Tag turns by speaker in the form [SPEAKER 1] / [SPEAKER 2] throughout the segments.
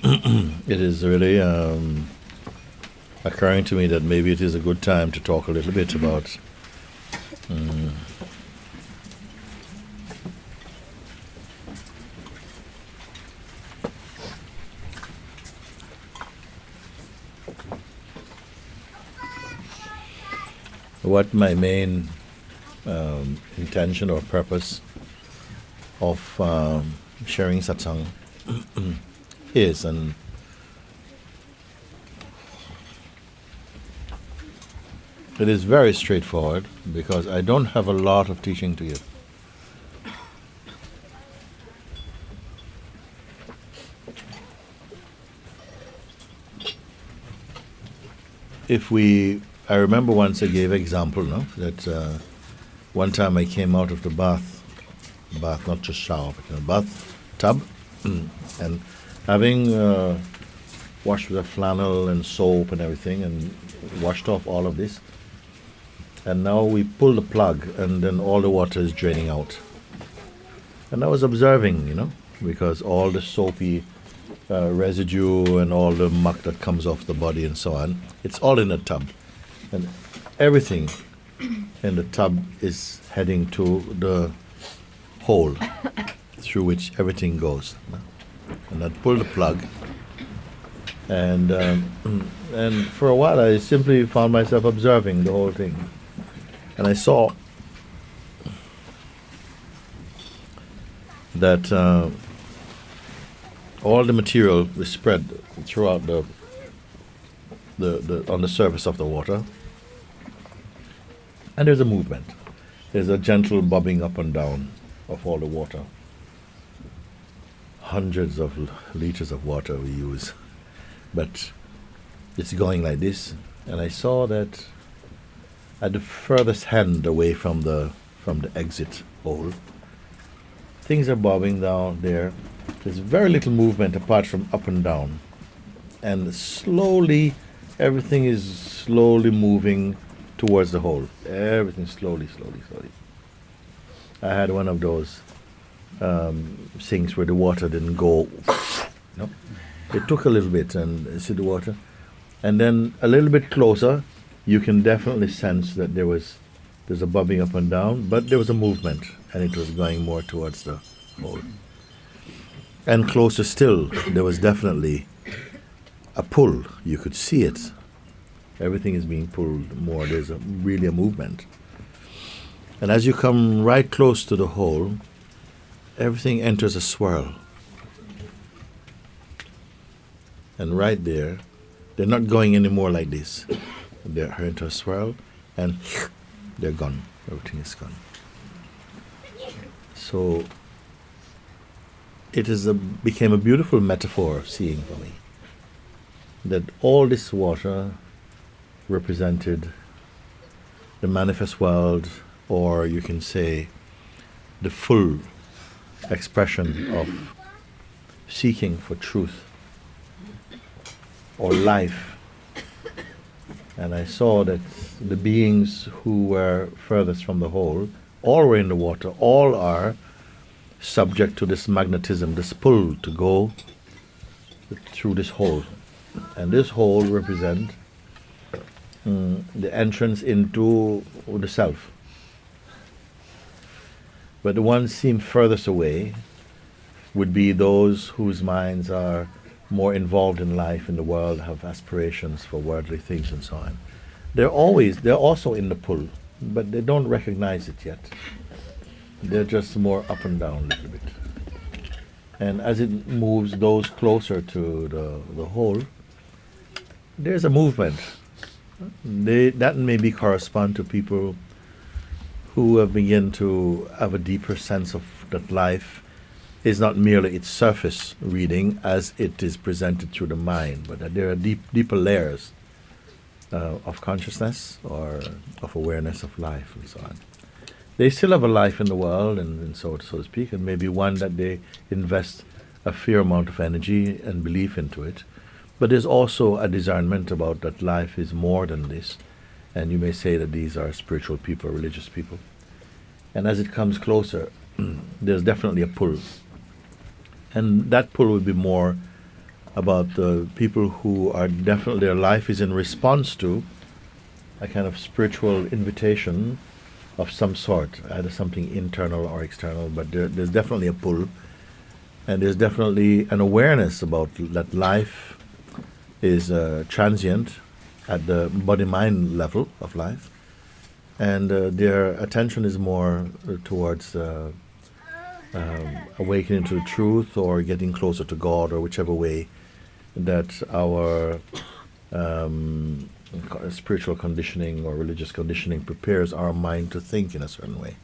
[SPEAKER 1] It is really occurring to me that maybe it is a good time to talk a little bit about mm, what my main intention or purpose of sharing satsang is. And it is very straightforward because I don't have a lot of teaching to give. I remember once I gave example, no, that one time I came out of the bath, not just shower, but in a bath tub, and having washed with a flannel and soap and everything, and washed off all of this, and now we pull the plug, and then all the water is draining out. And I was observing, because all the soapy residue and all the muck that comes off the body and so on, it's all in the tub. And everything in the tub is heading to the hole through which everything goes. And I pulled the plug, and for a while I simply found myself observing the whole thing. And I saw that all the material was spread throughout the on the surface of the water, and there's a movement. There's a gentle bobbing up and down of all the water. Hundreds of liters of water we use, but it's going like this. And I saw that at the furthest end away from the exit hole, things are bobbing down there. There's very little movement apart from up and down, and slowly everything is slowly moving towards the hole. Everything slowly. I had one of those sinks where the water didn't go. No, it took a little bit, and you see the water, and then a little bit closer, you can definitely sense that there's a bobbing up and down, but there was a movement, and it was going more towards the hole. And closer still, there was definitely a pull. You could see it. Everything is being pulled more. There's really a movement. And as you come right close to the hole, everything enters a swirl. And right there, they're not going anymore like this. They're into a swirl, and they're gone. Everything is gone. So it became a beautiful metaphor of seeing for me that all this water represented the manifest world, or you can say the full expression of seeking for truth or life. And I saw that the beings who were furthest from the hole, all were in the water, all are subject to this magnetism, this pull to go through this hole. And this hole represents the entrance into the self. But the ones seen furthest away would be those whose minds are more involved in life, in the world, have aspirations for worldly things and so on. They're also in the pull, but they don't recognize it yet. They're just more up and down a little bit. And as it moves those closer to the hole, there's a movement. That maybe correspond to people who have begun to have a deeper sense of that life is not merely its surface reading as it is presented through the mind, but that there are deeper layers of consciousness or of awareness of life and so on. They still have a life in the world, and so to speak, and maybe one that they invest a fair amount of energy and belief into it. But there's also a discernment about that life is more than this, and you may say that these are spiritual people, religious people. And as it comes closer, there's definitely a pull. And that pull will be more about the people who are definitely, their life is in response to a kind of spiritual invitation of some sort, either something internal or external, but there's definitely a pull, and there's definitely an awareness about that life is transient at the body-mind level of life, and their attention is more towards awakening to the truth or getting closer to God, or whichever way that our spiritual conditioning or religious conditioning prepares our mind to think in a certain way.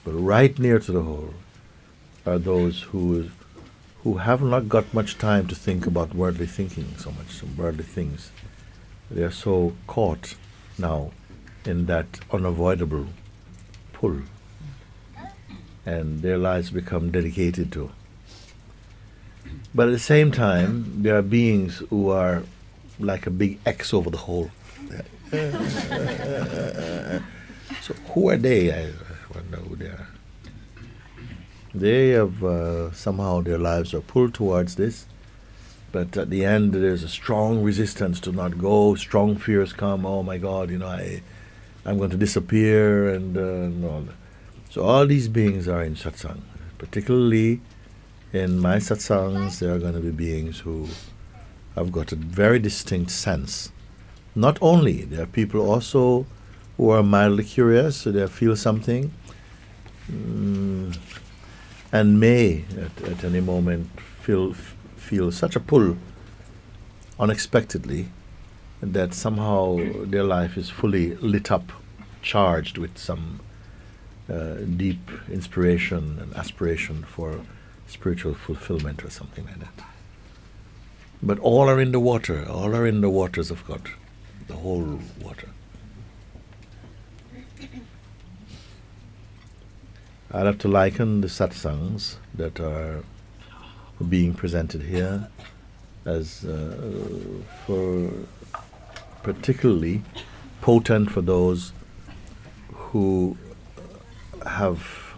[SPEAKER 1] But right near to the whole are those who have not got much time to think about worldly thinking so much, some worldly things. They are so caught now in that unavoidable pull, and their lives become dedicated to. But at the same time, there are beings who are like a big X over the whole. So who are they? I wonder who they are. They have somehow their lives are pulled towards this, but at the end there's a strong resistance to not go. Strong fears come. Oh my God, I'm going to disappear, and all that. So all these beings are in satsang. Particularly in my satsangs, there are going to be beings who have got a very distinct sense. Not only, there are people also who are mildly curious, so they feel something, and may at any moment feel such a pull unexpectedly that somehow their life is fully lit up, charged with some deep inspiration and aspiration for spiritual fulfillment or something like that. But all are in the water, all are in the waters of God, the whole water. I'd have to liken the satsangs that are being presented here as for particularly potent for those who have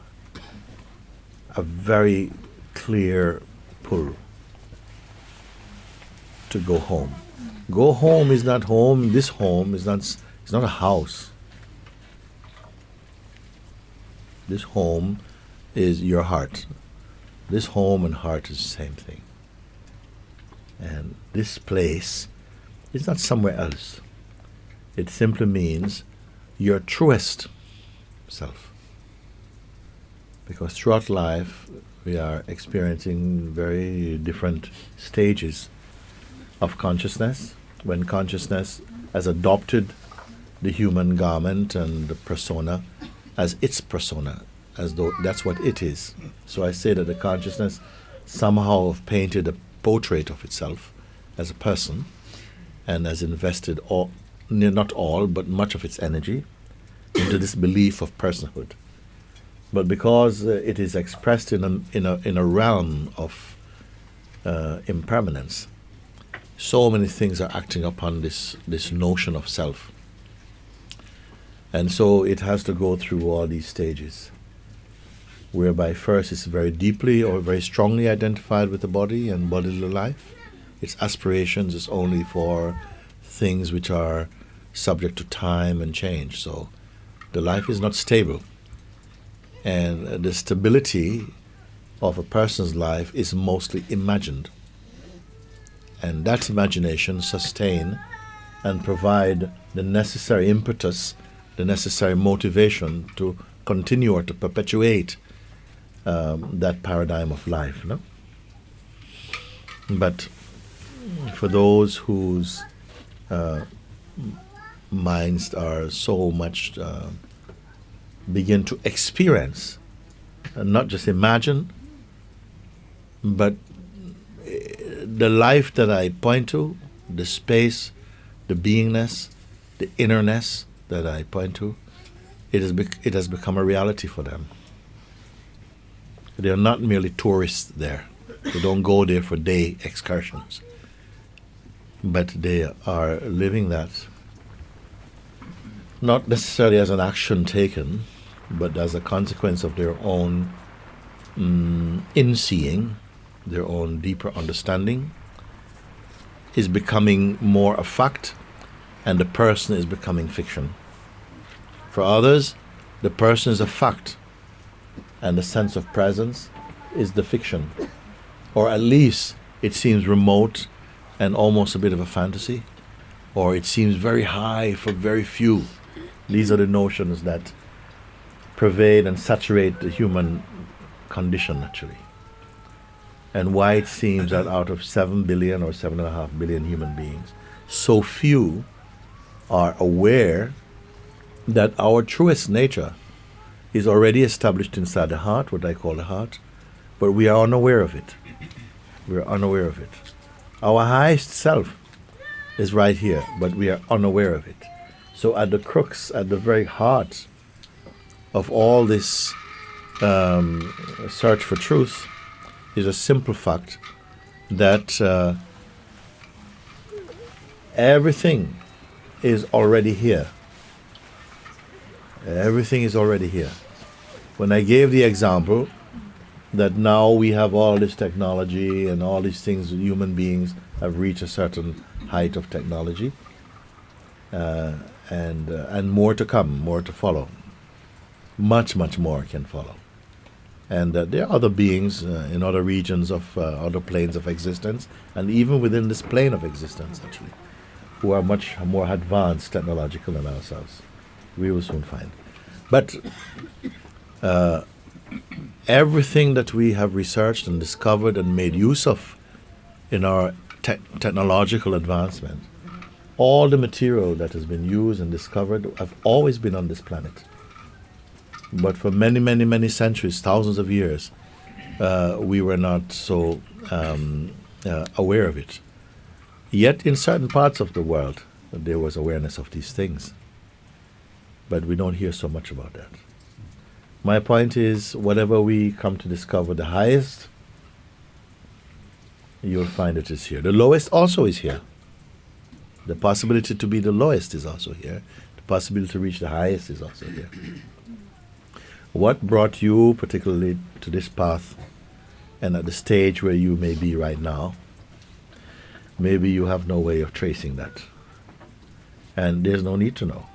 [SPEAKER 1] a very clear pull to go home. Go home is not home. This home is not. It's not a house. This home is your heart. This home and heart is the same thing. And this place is not somewhere else. It simply means your truest self. Because throughout life, we are experiencing very different stages of consciousness. When consciousness has adopted the human garment and the persona as its persona, as though that's what it is. So I say that the consciousness somehow have painted a portrait of itself as a person and has invested all, not all, but much of its energy into this belief of personhood. But because it is expressed in a realm of impermanence, so many things are acting upon this notion of self. And so it has to go through all these stages, whereby first it's very deeply or very strongly identified with the body and bodily life. Its aspirations is only for things which are subject to time and change. So the life is not stable. And the stability of a person's life is mostly imagined. And that imagination sustain and provide the necessary impetus, the necessary motivation to continue or to perpetuate that paradigm of life. No? But for those whose minds are so much begin to experience, and not just imagine, but the life that I point to, the space, the beingness, the innerness that I point to, it has become a reality for them. They are not merely tourists there. They don't go there for day excursions. But they are living that, not necessarily as an action taken, but as a consequence of their own in-seeing, their own deeper understanding, is becoming more a fact and the person is becoming fiction. For others, the person is a fact and the sense of presence is the fiction. Or at least it seems remote and almost a bit of a fantasy. Or it seems very high for very few. These are the notions that pervade and saturate the human condition, actually. And why it seems that out of 7 billion or 7.5 billion human beings, so few are aware that our truest nature is already established inside the heart, what I call the heart, but we are unaware of it. We are unaware of it. Our highest self is right here, but we are unaware of it. So at the crux, at the very heart of all this search for truth is a simple fact that everything is already here. Everything is already here. When I gave the example that now we have all this technology and all these things, human beings have reached a certain height of technology, and more to come, more to follow. Much, much more can follow. And there are other beings in other regions of other planes of existence, and even within this plane of existence, actually, who are much more advanced technological than ourselves. We will soon find. But everything that we have researched and discovered and made use of in our technological advancement, all the material that has been used and discovered have always been on this planet. But for many, many, many centuries, thousands of years, we were not so aware of it. Yet in certain parts of the world, there was awareness of these things. But we don't hear so much about that. My point is, whatever we come to discover the highest, you'll find it is here. The lowest also is here. The possibility to be the lowest is also here. The possibility to reach the highest is also here. What brought you particularly to this path and at the stage where you may be right now? Maybe you have no way of tracing that. And there's no need to know,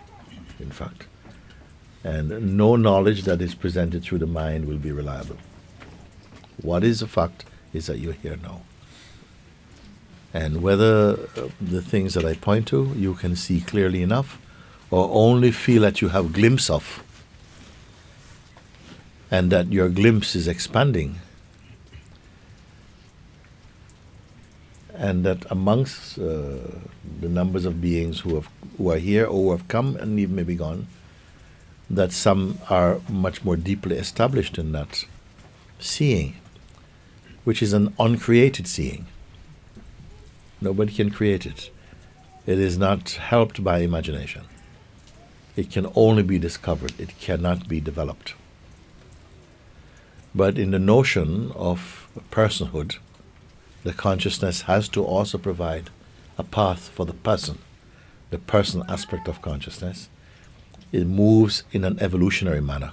[SPEAKER 1] in fact. And no knowledge that is presented through the mind will be reliable. What is a fact is that you're here now. And whether the things that I point to you can see clearly enough or only feel that you have a glimpse of, and that your glimpse is expanding, and that amongst the numbers of beings who are here or who have come and even maybe gone, that some are much more deeply established in that seeing, which is an uncreated seeing. Nobody can create it. It is not helped by imagination. It can only be discovered. It cannot be developed. But in the notion of personhood, the consciousness has to also provide a path for the person aspect of consciousness. It moves in an evolutionary manner.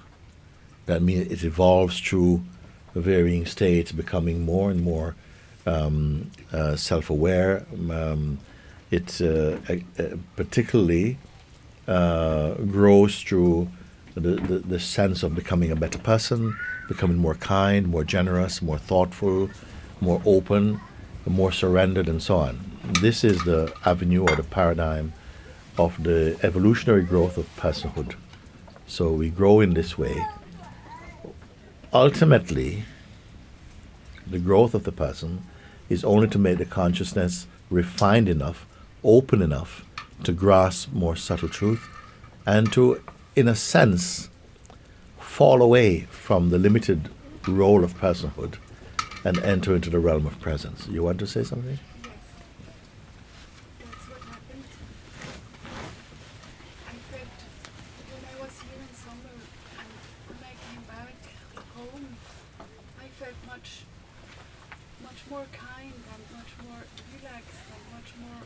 [SPEAKER 1] That means it evolves through varying states, becoming more and more self-aware. It particularly grows through the sense of becoming a better person, becoming more kind, more generous, more thoughtful, more open, more surrendered, and so on. This is the avenue or the paradigm of the evolutionary growth of personhood. So we grow in this way. Ultimately, the growth of the person is only to make the consciousness refined enough, open enough to grasp more subtle truth and to, in a sense, fall away from the limited role of personhood and enter into the realm of presence. You want to say something?
[SPEAKER 2] Yes. That's what happened. I felt when I was here in summer and when I came back home, I felt much more kind and much more relaxed and much more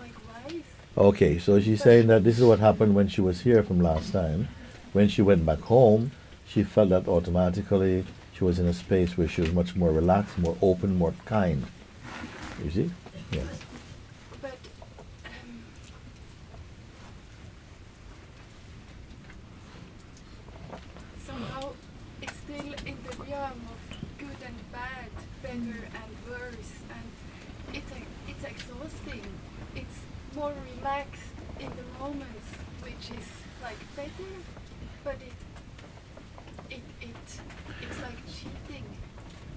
[SPEAKER 2] like wise.
[SPEAKER 1] Okay, so she's saying that this is what happened when she was here from last time. When she went back home, she felt that automatically she was in a space where she was much more relaxed, more open, more kind. You see? Yes.
[SPEAKER 2] But somehow it's still in the realm of good and bad, better and worse, and it's exhausting. It's more relaxed in the moments, which is like better, but it's like cheating.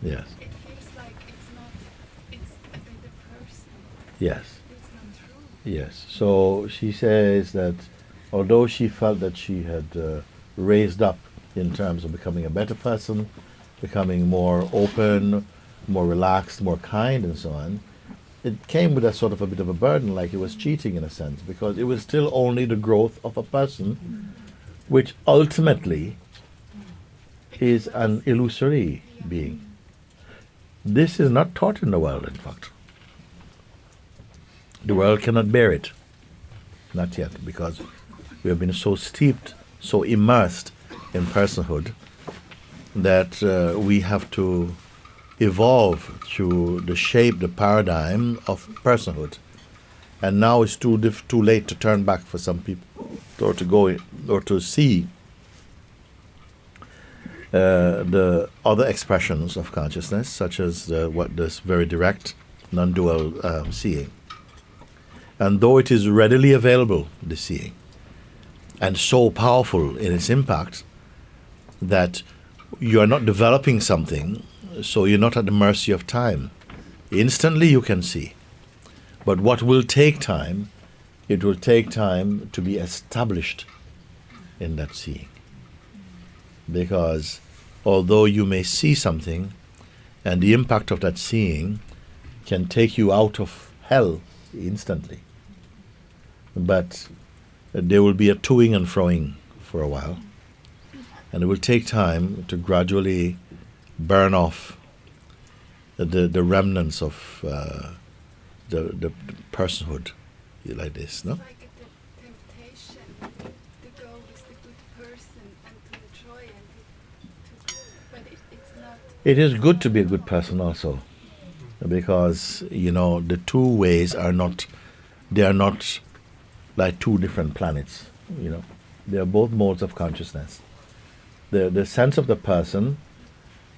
[SPEAKER 1] Yes.
[SPEAKER 2] It feels like it's a better person.
[SPEAKER 1] Yes.
[SPEAKER 2] It's not true.
[SPEAKER 1] Yes. So she says that although she felt that she had raised up in terms of becoming a better person, becoming more open, more relaxed, more kind, and so on, it came with a sort of a bit of a burden, like it was cheating in a sense, because it was still only the growth of a person, which ultimately is an illusory being. This is not taught in the world, in fact. The world cannot bear it. Not yet, because we have been so steeped, so immersed in personhood that we have to evolve through the shape, the paradigm of personhood. And now it's too late to turn back for some people, or to go or to see the other expressions of consciousness, such as this very direct, non-dual seeing. And though it is readily available, the seeing, and so powerful in its impact, that you are not developing something, so you're not at the mercy of time. Instantly you can see. But what will take time, it will take time to be established in that seeing. Because although you may see something, and the impact of that seeing can take you out of hell instantly, but there will be a toing and froing for a while, and it will take time to gradually burn off the remnants of the personhood like this, no?
[SPEAKER 2] It's like a temptation. The goal is the good person and to enjoy but it's not.
[SPEAKER 1] It is good to be a good person also, because the two ways are not like two different planets. They are both modes of consciousness. The sense of the person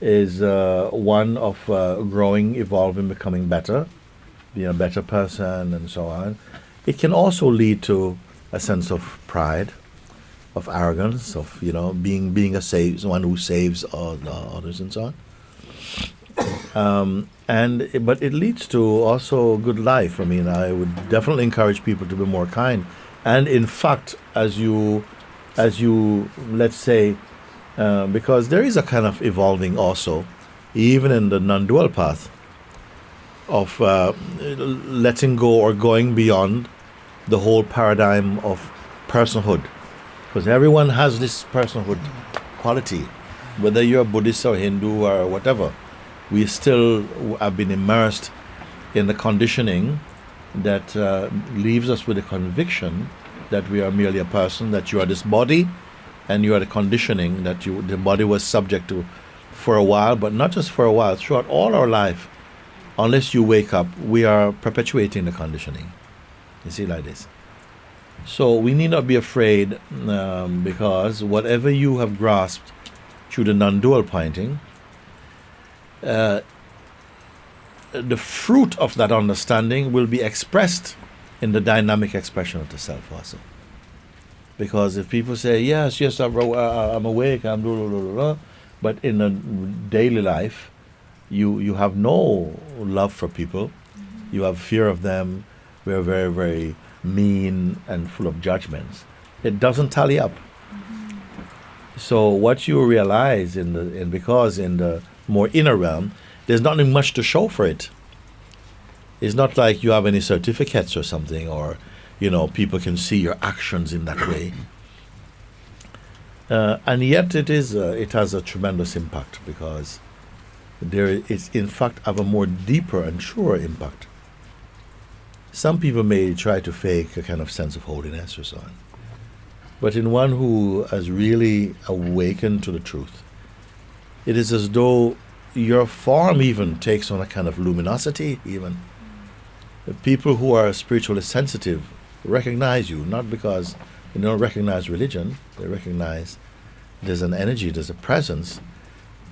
[SPEAKER 1] is one of growing, evolving, becoming better, being a better person, and so on. It can also lead to a sense of pride, of arrogance, of being someone who saves others, and so on. But it leads to also good life. I mean, I would definitely encourage people to be more kind. And in fact, as you let's say, because there is a kind of evolving also, even in the non-dual path, of letting go or going beyond the whole paradigm of personhood. Because everyone has this personhood quality, whether you're Buddhist or Hindu or whatever. We still have been immersed in the conditioning that leaves us with the conviction that we are merely a person, that you are this body, and you are the conditioning that the body was subject to for a while, but not just for a while, throughout all our life. Unless you wake up, we are perpetuating the conditioning. You see, like this. So we need not be afraid, because whatever you have grasped through the non-dual pointing, the fruit of that understanding will be expressed in the dynamic expression of the self also. Because if people say, yes, I'm awake, I'm blah, blah, blah, blah, but in a daily life, you have no love for people, you have fear of them, we're very, very mean and full of judgments, it doesn't tally up. So what you realize because in the more inner realm, there's not much to show for it. It's not like you have any certificates or something, or people can see your actions in that way. And yet it has a tremendous impact, because it's in fact have a more deeper and truer impact. Some people may try to fake a kind of sense of holiness or so on, but in one who has really awakened to the truth, it is as though your form even takes on a kind of luminosity even. The people who are spiritually sensitive recognize you, not because they don't recognize religion, they recognize there's an energy, there's a presence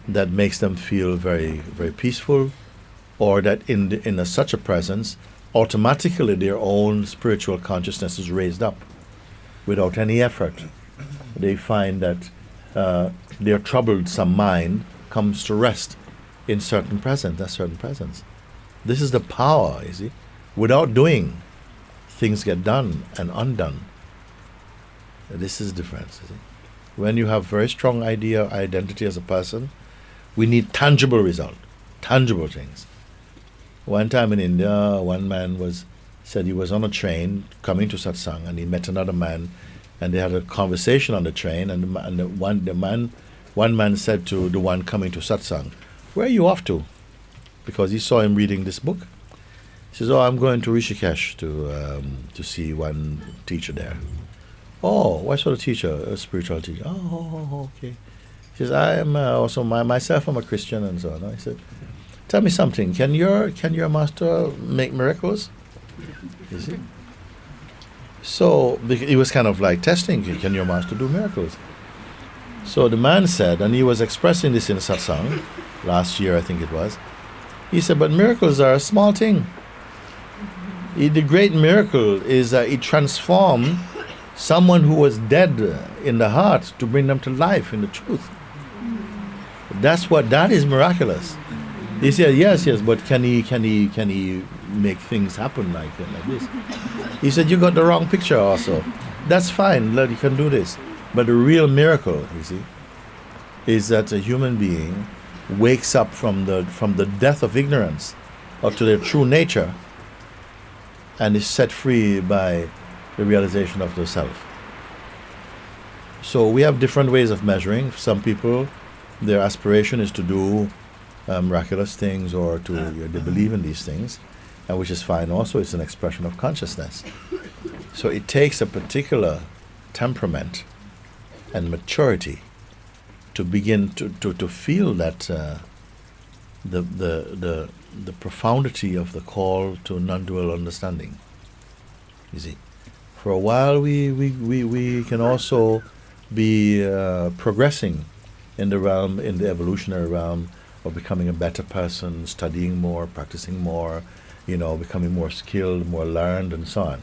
[SPEAKER 1] that makes them feel very, very peaceful, or that in such a presence, automatically their own spiritual consciousness is raised up without any effort. They find that their troublesome mind comes to rest in certain presence. This is the power, you see. Without doing, things get done and undone. This is the difference, you see. When you have very strong identity as a person, we need tangible result, tangible things. One time in India, one man said he was on a train coming to satsang, and he met another man, and they had a conversation on the train, and one man said to the one coming to satsang, "Where are you off to?" Because he saw him reading this book. He says, "Oh, I'm going to Rishikesh to see one teacher there." "Oh, what sort of teacher?" "A spiritual teacher." Oh, okay. He says, "I am also myself. I'm a Christian," and so on. I said, "Tell me something. Can your master make miracles?" You see. So he was kind of like testing. Can your master do miracles? So the man said, and he was expressing this in satsang last year, I think it was. He said, "But miracles are a small thing. The great miracle is that it transformed someone who was dead in the heart to bring them to life in the truth. That is miraculous." He said, yes, but can he make things happen like this? He said, "You got the wrong picture also. That's fine, you can do this. But the real miracle, you see, is that a human being wakes up from the death of ignorance up to their true nature and is set free by the realization of the self." So we have different ways of measuring. Some people, their aspiration is to do miraculous things, or they believe in these things, and which is fine also. It's an expression of consciousness. So it takes a particular temperament and maturity to begin to feel that the profundity of the call to non-dual understanding. You see, for a while we can also be progressing in the evolutionary realm of becoming a better person, studying more, practicing more, becoming more skilled, more learned, and so on.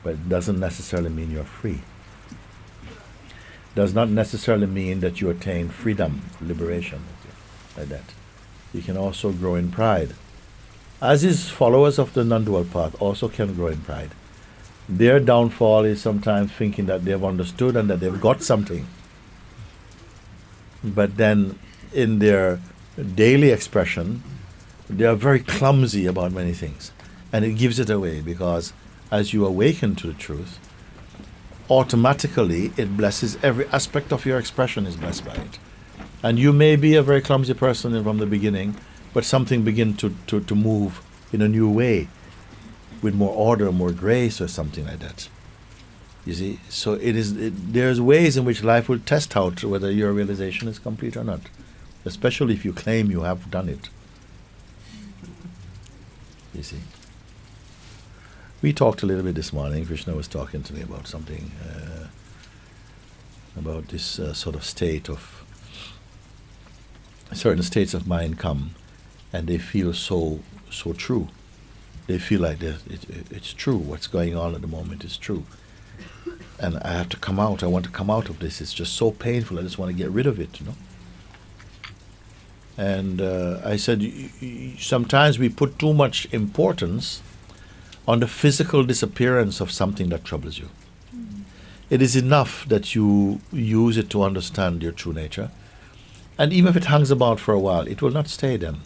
[SPEAKER 1] But it doesn't necessarily mean you're free. Does not necessarily mean that you attain freedom, liberation, like that. You can also grow in pride. As is, followers of the non-dual path also can grow in pride. Their downfall is sometimes thinking that they've understood and that they've got something. But then in their daily expression, they are very clumsy about many things. And it gives it away, because as you awaken to the truth, automatically it blesses every aspect of your expression is blessed by it. And you may be a very clumsy person from the beginning, but something begin to move in a new way, with more order, more grace, or something like that. You see, so there's ways in which life will test out whether your realization is complete or not, especially if you claim you have done it. You see. We talked a little bit this morning. Krishna was talking to me about something, about this sort of state of, certain states of mind come, and they feel so true. They feel like it's true. What's going on at the moment is true. And I have to come out. I want to come out of this. It's just so painful. I just want to get rid of it, And I said, sometimes we put too much importance on the physical disappearance of something that troubles you. It is enough that you use it to understand your true nature. And even if it hangs about for a while, it will not stay then.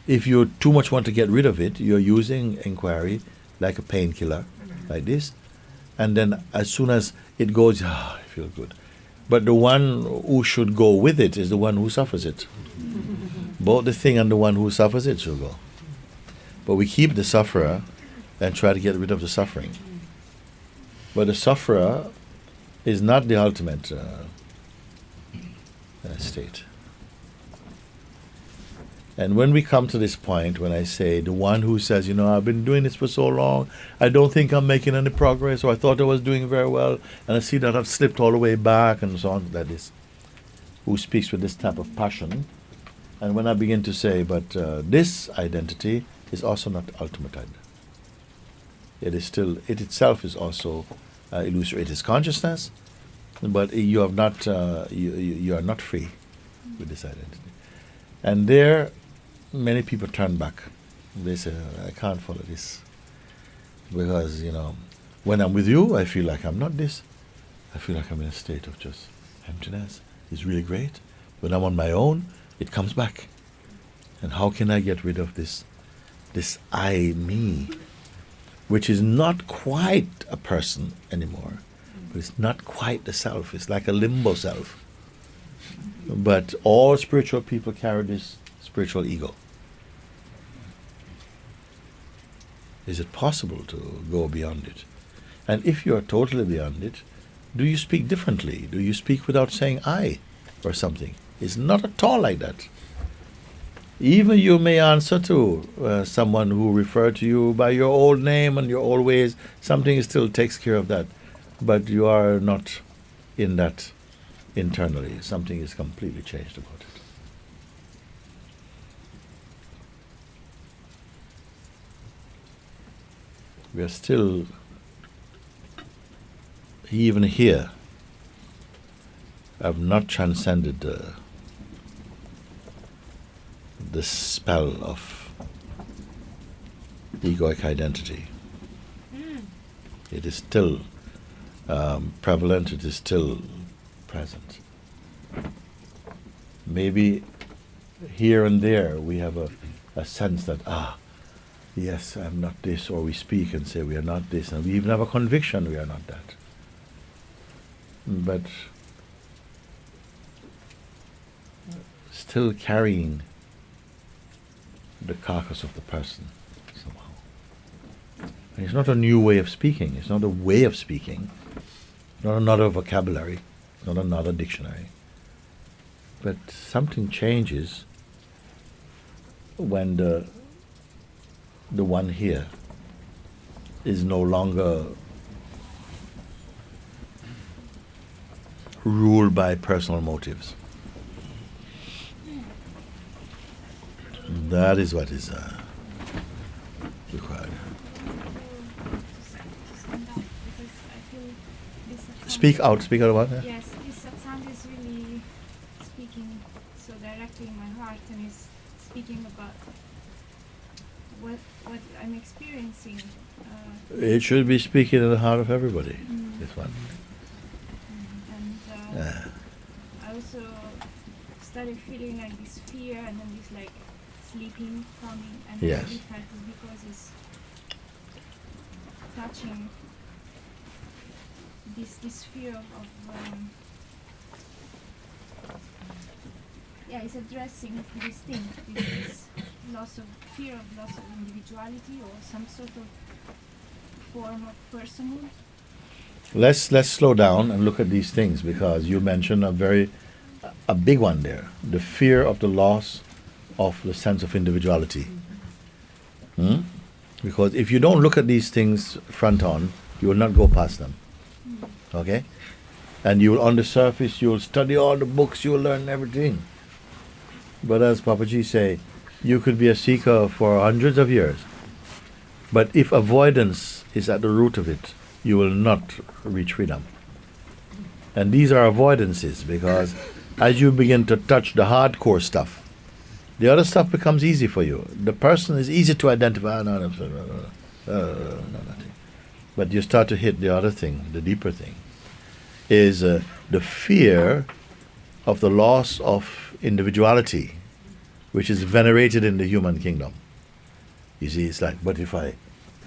[SPEAKER 1] If you too much want to get rid of it, you're using inquiry like a painkiller, like this. And then as soon as it goes, I feel good. But the one who should go with it is the one who suffers it. Both the thing and the one who suffers it should go. But we keep the sufferer and try to get rid of the suffering. But the sufferer is not the ultimate state. And when we come to this point, when I say the one who says, I've been doing this for so long, I don't think I'm making any progress, or I thought I was doing very well, and I see that I've slipped all the way back, and so on, that is, who speaks with this type of passion. And when I begin to say, but this identity is also not ultimate. It is still, it itself is also illusory. It is consciousness, but you have not, you are not free with this identity. And there, many people turn back. They say, I can't follow this. Because, when I'm with you, I feel like I'm not this. I feel like I'm in a state of just emptiness. It's really great. When I'm on my own, it comes back. And how can I get rid of this I, me, which is not quite a person anymore, but it's not quite the self. It's like a limbo self. But all spiritual people carry this spiritual ego. Is it possible to go beyond it? And if you are totally beyond it, do you speak differently? Do you speak without saying I or something? It's not at all like that. Even you may answer to someone who referred to you by your old name and your old ways. Something still takes care of that. But you are not in that internally. Something is completely changed about it. We are still, even here, have not transcended the spell of egoic identity. It is still prevalent, it is still present. Maybe here and there we have a sense that, yes, I'm not this, or we speak and say we are not this, and we even have a conviction we are not that. But still carrying the carcass of the person somehow. And it's not a new way of speaking, it's not a way of speaking, not another vocabulary, not another dictionary. But something changes when the one here is no longer ruled by personal motives. That is what is required. Speak out what?
[SPEAKER 3] Yes, this satsang is really speaking so directly in my heart, and is speaking about what I'm experiencing.
[SPEAKER 1] It should be speaking in the heart of everybody, this one.
[SPEAKER 3] And I also started feeling like this fear, and then this like sleeping coming, and
[SPEAKER 1] Yes.
[SPEAKER 3] I really felt it because it's touching this fear of it's addressing this thing, this loss of fear of loss of individuality, or some sort of form of personhood.
[SPEAKER 1] Let's slow down and look at these things, because you mentioned a big one there, the fear of the loss of the sense of individuality. Because if you don't look at these things front on, you will not go past them. Okay? And you will, on the surface, you will study all the books, you will learn everything. But as Papaji say, you could be a seeker for hundreds of years. But if avoidance is at the root of it, you will not reach freedom. And these are avoidances, because as you begin to touch the hardcore stuff, the other stuff becomes easy for you. The person is easy to identify. No, nothing. But you start to hit the other thing, the deeper thing, is the fear of the loss of individuality, which is venerated in the human kingdom. You see, it's like, but if I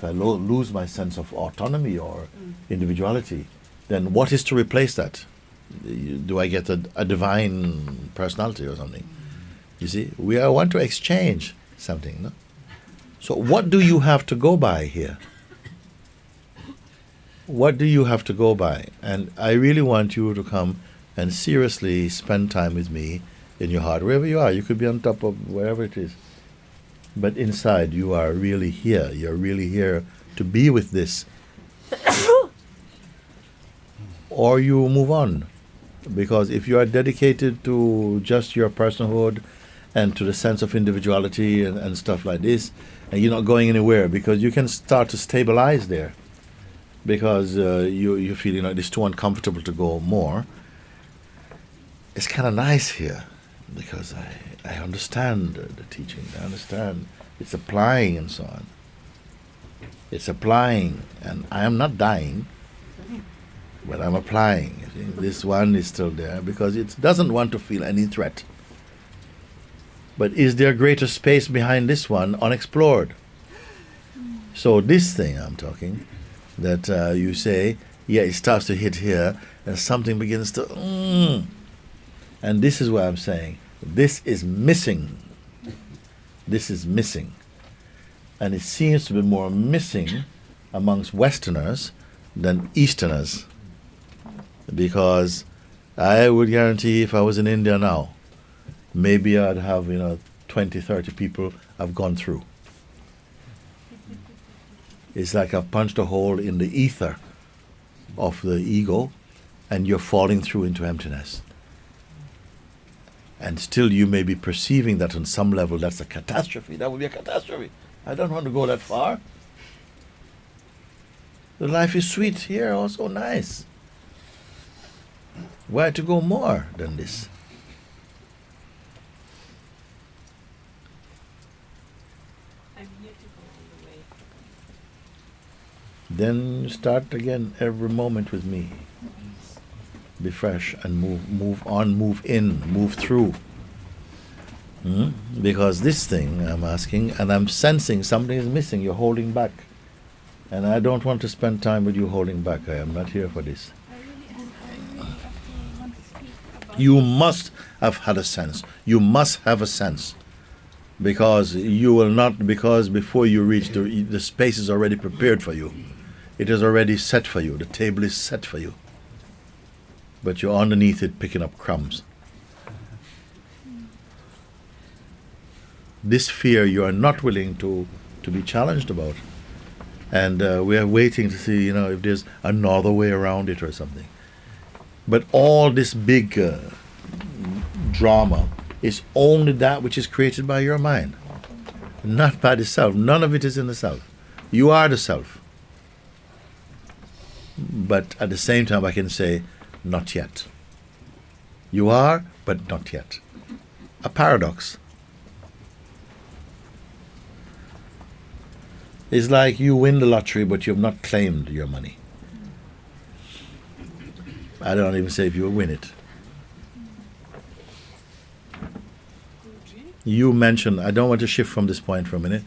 [SPEAKER 1] lose my sense of autonomy or individuality, then what is to replace that? Do I get a divine personality or something? You see, we want to exchange something, no? So what do you have to go by here? What do you have to go by? And I really want you to come and seriously spend time with me in your heart, wherever you are. You could be on top of wherever it is. But inside, you are really here. You're really here to be with this. Or you move on. Because if you are dedicated to just your personhood and to the sense of individuality and stuff like this, and you're not going anywhere, because you can start to stabilize there. Because you feel, it's too uncomfortable to go more. It's kind of nice here, because I understand the teaching. I understand it's applying and so on. It's applying, and I am not dying, but I'm applying. You see? This one is still there because it doesn't want to feel any threat. But is there greater space behind this one unexplored? So this thing I'm talking, that you say, yeah, it starts to hit here, and something begins to, and this is what I'm saying. This is missing. This is missing. And it seems to be more missing amongst Westerners than Easterners. Because I would guarantee if I was in India now, maybe I'd have, 20, 30 people I've gone through. It's like I've punched a hole in the ether of the ego, and you're falling through into emptiness. And still you may be perceiving that on some level that's a catastrophe. That would be a catastrophe. I don't want to go that far. The life is sweet here, also nice. Why to go more than this?
[SPEAKER 4] I'm here to go all the way.
[SPEAKER 1] Then start again every moment with me. Be fresh and move on, move in, move through. Because this thing I'm asking, and I'm sensing something is missing. You're holding back. And I don't want to spend time with you holding back. I am not here for this.
[SPEAKER 3] I really actually want to speak about
[SPEAKER 1] You must have had a sense. You must have a sense. Because you will not, because before you reach, the space is already prepared for you. It is already set for you. The table is set for you. But you're underneath it picking up crumbs. This fear you are not willing to be challenged about. And we are waiting to see, if there's another way around it or something. But all this big drama is only that which is created by your mind. Not by the self. None of it is in the self. You are the self. But at the same time I can say, not yet. You are, but not yet. A paradox. It's like you win the lottery, but you have not claimed your money. I don't even say if you will win it. You mentioned, I don't want to shift from this point for a minute.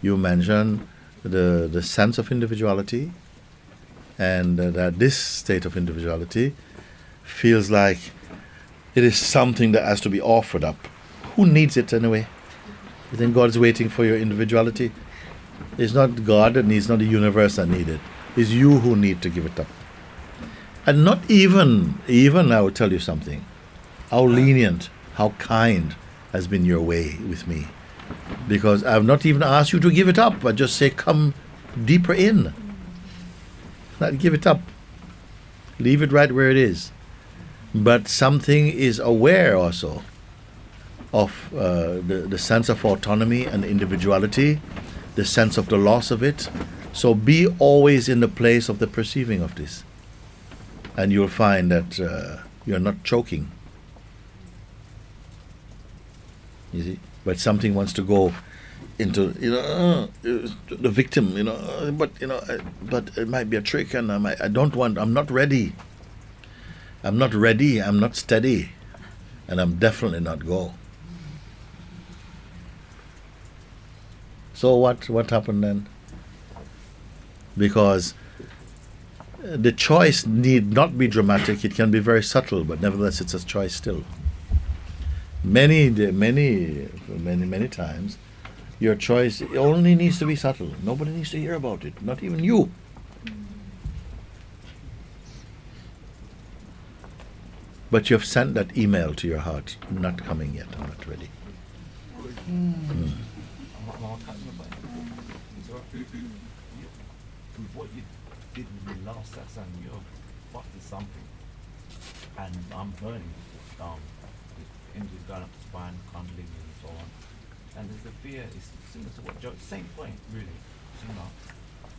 [SPEAKER 1] You mentioned the sense of individuality, and that this state of individuality feels like it is something that has to be offered up. Who needs it anyway? You think God's waiting for your individuality? It's not God that needs, not the universe that needs it. It's you who need to give it up. And not even I will tell you something, how lenient, how kind has been your way with me. Because I've not even asked you to give it up. I just say, come deeper in. Not give it up. Leave it right where it is. But something is aware also of the sense of autonomy and individuality, the sense of the loss of it. So be always in the place of the perceiving of this. And you'll find that you're not choking. You see? But something wants to go into, the victim, but it might be a trick, and I'm not ready. I'm not ready, I'm not steady, and I'm definitely not go. So what happened then? Because the choice need not be dramatic, it can be very subtle, but nevertheless it's a choice still. Many times, your choice only needs to be subtle. Nobody needs to hear about it, not even you. but you have sent that email to your heart, not coming yet, I'm not ready.
[SPEAKER 5] I'll cut you back. So, with what you did with me last Saturday, you've busted something, and I'm burning down. The energy's going up the spine, can't believe it, and so on. And there's the fear, it's similar to what Joe, same point, really, similar.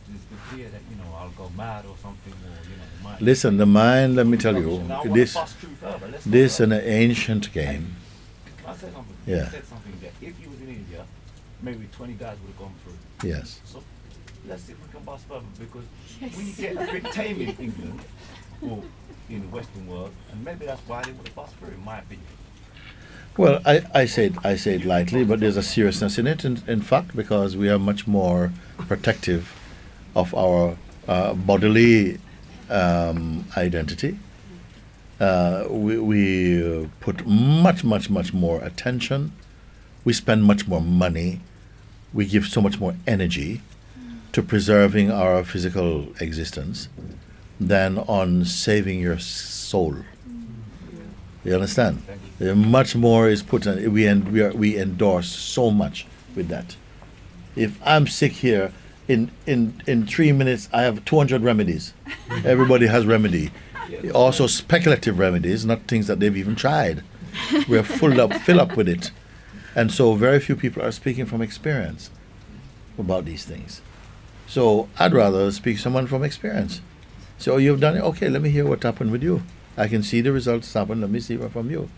[SPEAKER 5] There's the fear that, I'll go mad or something, or, the mind.
[SPEAKER 1] Listen, the mind, let me tell you,
[SPEAKER 5] Now, I
[SPEAKER 1] this
[SPEAKER 5] wanna bust through further. Let's
[SPEAKER 1] this
[SPEAKER 5] go
[SPEAKER 1] an
[SPEAKER 5] further.
[SPEAKER 1] ancient game.
[SPEAKER 5] I said something.
[SPEAKER 1] Yeah.
[SPEAKER 5] You said something that if you was in India, maybe 20 guys would have gone through.
[SPEAKER 1] Yes.
[SPEAKER 5] So let's see if we can bust further, because when you get a bit tame in England or in the Western world, and maybe that's why they would have bust through, in my opinion.
[SPEAKER 1] Well, I say it lightly, but there's a seriousness in it, in fact, because we are much more protective of our bodily identity. We put much more attention. We spend much more money. We give so much more energy to preserving our physical existence than on saving your soul. You understand? Much more is put on. We endorse so much with that. If I'm sick here, in 3 minutes I have 200 remedies. Everybody has remedy. Also speculative remedies, not things that they've even tried. We're fill up with it, and so very few people are speaking from experience about these things. So I'd rather speak to someone from experience. So you've done it. Okay, let me hear what happened with you. I can see the results happen. Let me see what from you.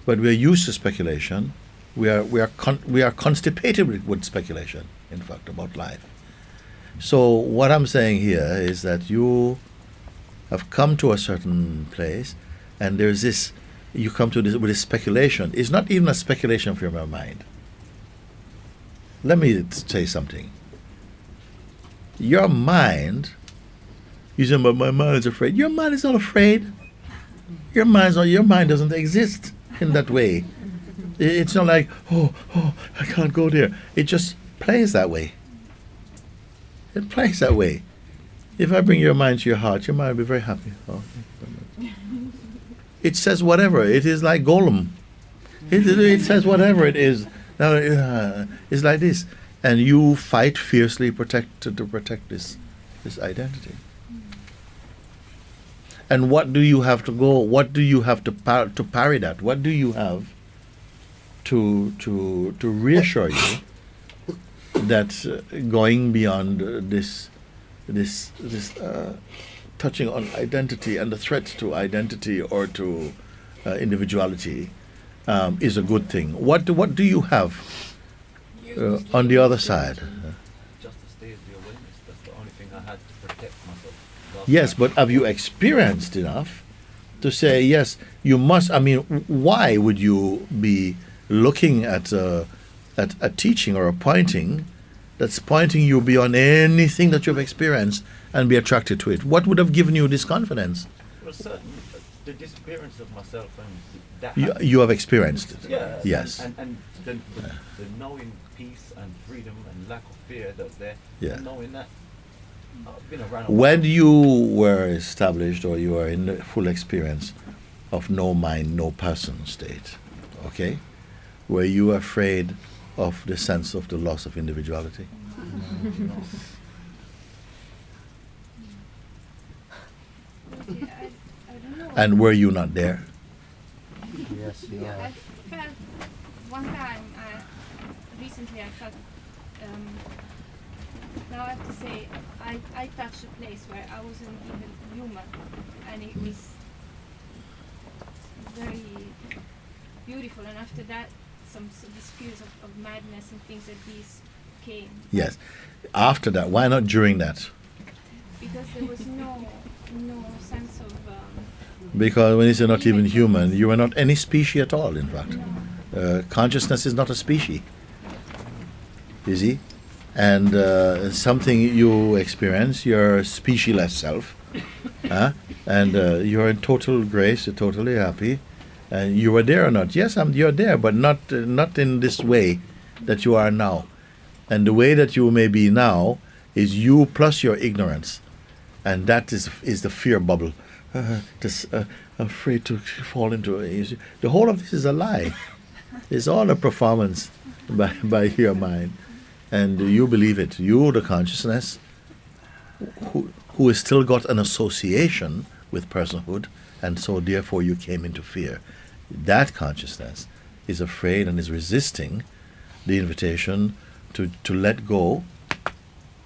[SPEAKER 1] But we're used to speculation. We are constipated with speculation, in fact, about life. So what I'm saying here is that you have come to a certain place, and there's this. You come to this with this speculation. It's not even a speculation from your mind. Let me say something. Your mind. You say, but my mind is afraid. Your mind is not afraid. Your mind doesn't exist in that way. It's not like, oh, I can't go there. It just plays that way. It plays that way. If I bring your mind to your heart, your mind will be very happy. Oh, it says whatever. It is like Golem. It says whatever it is. Now, it's like this. And you fight fiercely to protect this identity. And what do you have to go? What do you have to parry that? What do you have to reassure you that going beyond this touching on identity and the threat to identity or to individuality is a good thing? What do you have on the other side?
[SPEAKER 5] Just to stay with the awareness. That's the only thing I had to protect myself.
[SPEAKER 1] Yes, but have you experienced enough to say, yes, you must? I mean, why would you be looking at a teaching or a pointing that's pointing you beyond anything that you've experienced and be attracted to it? What would have given you this confidence?
[SPEAKER 5] Well, certainly, the disappearance of myself and that.
[SPEAKER 1] You have experienced it.
[SPEAKER 5] Yeah.
[SPEAKER 1] Yes.
[SPEAKER 5] And the knowing peace and freedom and lack of fear that's there.
[SPEAKER 1] Yeah.
[SPEAKER 5] And knowing that I've been around.
[SPEAKER 1] When you were established or you were in the full experience of no mind, no person state, okay, were you afraid of the sense of the loss of individuality?
[SPEAKER 3] I don't know.
[SPEAKER 1] And were you not there?
[SPEAKER 6] Yes, you
[SPEAKER 3] Yeah,
[SPEAKER 6] are.
[SPEAKER 3] I felt one time, recently I felt, now I have to say, I touched a place where I wasn't even human, and it was very beautiful, and after that, these fears of madness and things like these came.
[SPEAKER 1] Yes. After that, why not during that?
[SPEAKER 3] Because there was no sense of,
[SPEAKER 1] Because when you say not even human, you are not any species at all, in fact. Consciousness is not a species. You see? And something you experience, your specialess self, and you're in total grace, you're totally happy, and you were there or not. Yes, you're there, but not in this way that you are now. And the way that you may be now is you plus your ignorance, and that is the fear bubble just afraid to fall into it. The whole of this is a lie. It's all a performance by your mind. And you believe it. You, the consciousness, who has still got an association with personhood, and so therefore you came into fear. That consciousness is afraid and is resisting the invitation to let go,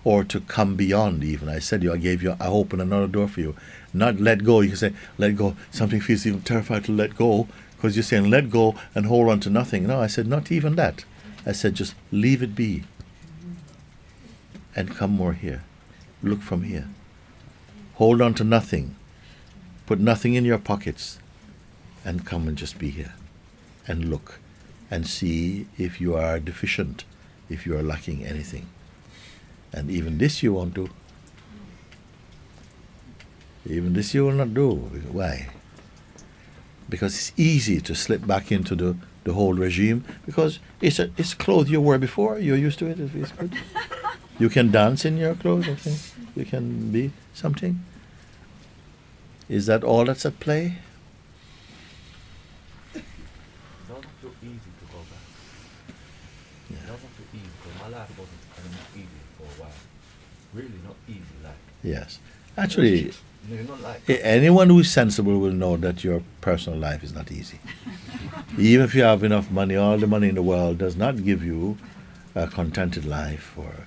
[SPEAKER 1] or to come beyond even. I said I opened another door for you. Not let go. You can say, let go. Something feels even terrified to let go, because you're saying let go and hold on to nothing. No, I said not even that. I said just leave it be. And come more here. Look from here. Hold on to nothing. Put nothing in your pockets. And come and just be here. And look. And see if you are deficient. If you are lacking anything. And even this you won't do. Even this you will not do. Why? Because it's easy to slip back into the whole regime. Because it's clothes you wore before. You're used to it. It's good. You can dance in your clothes, I think. You can be something. Is that all that's at play?
[SPEAKER 5] It doesn't feel easy to go back.
[SPEAKER 1] Yeah.
[SPEAKER 5] It doesn't feel easy, because my life wasn't easy for a while. Really not easy, like.
[SPEAKER 1] Yes. Actually,
[SPEAKER 5] Not like
[SPEAKER 1] anyone who is sensible will know that your personal life is not easy. Even if you have enough money, all the money in the world does not give you a contented life, or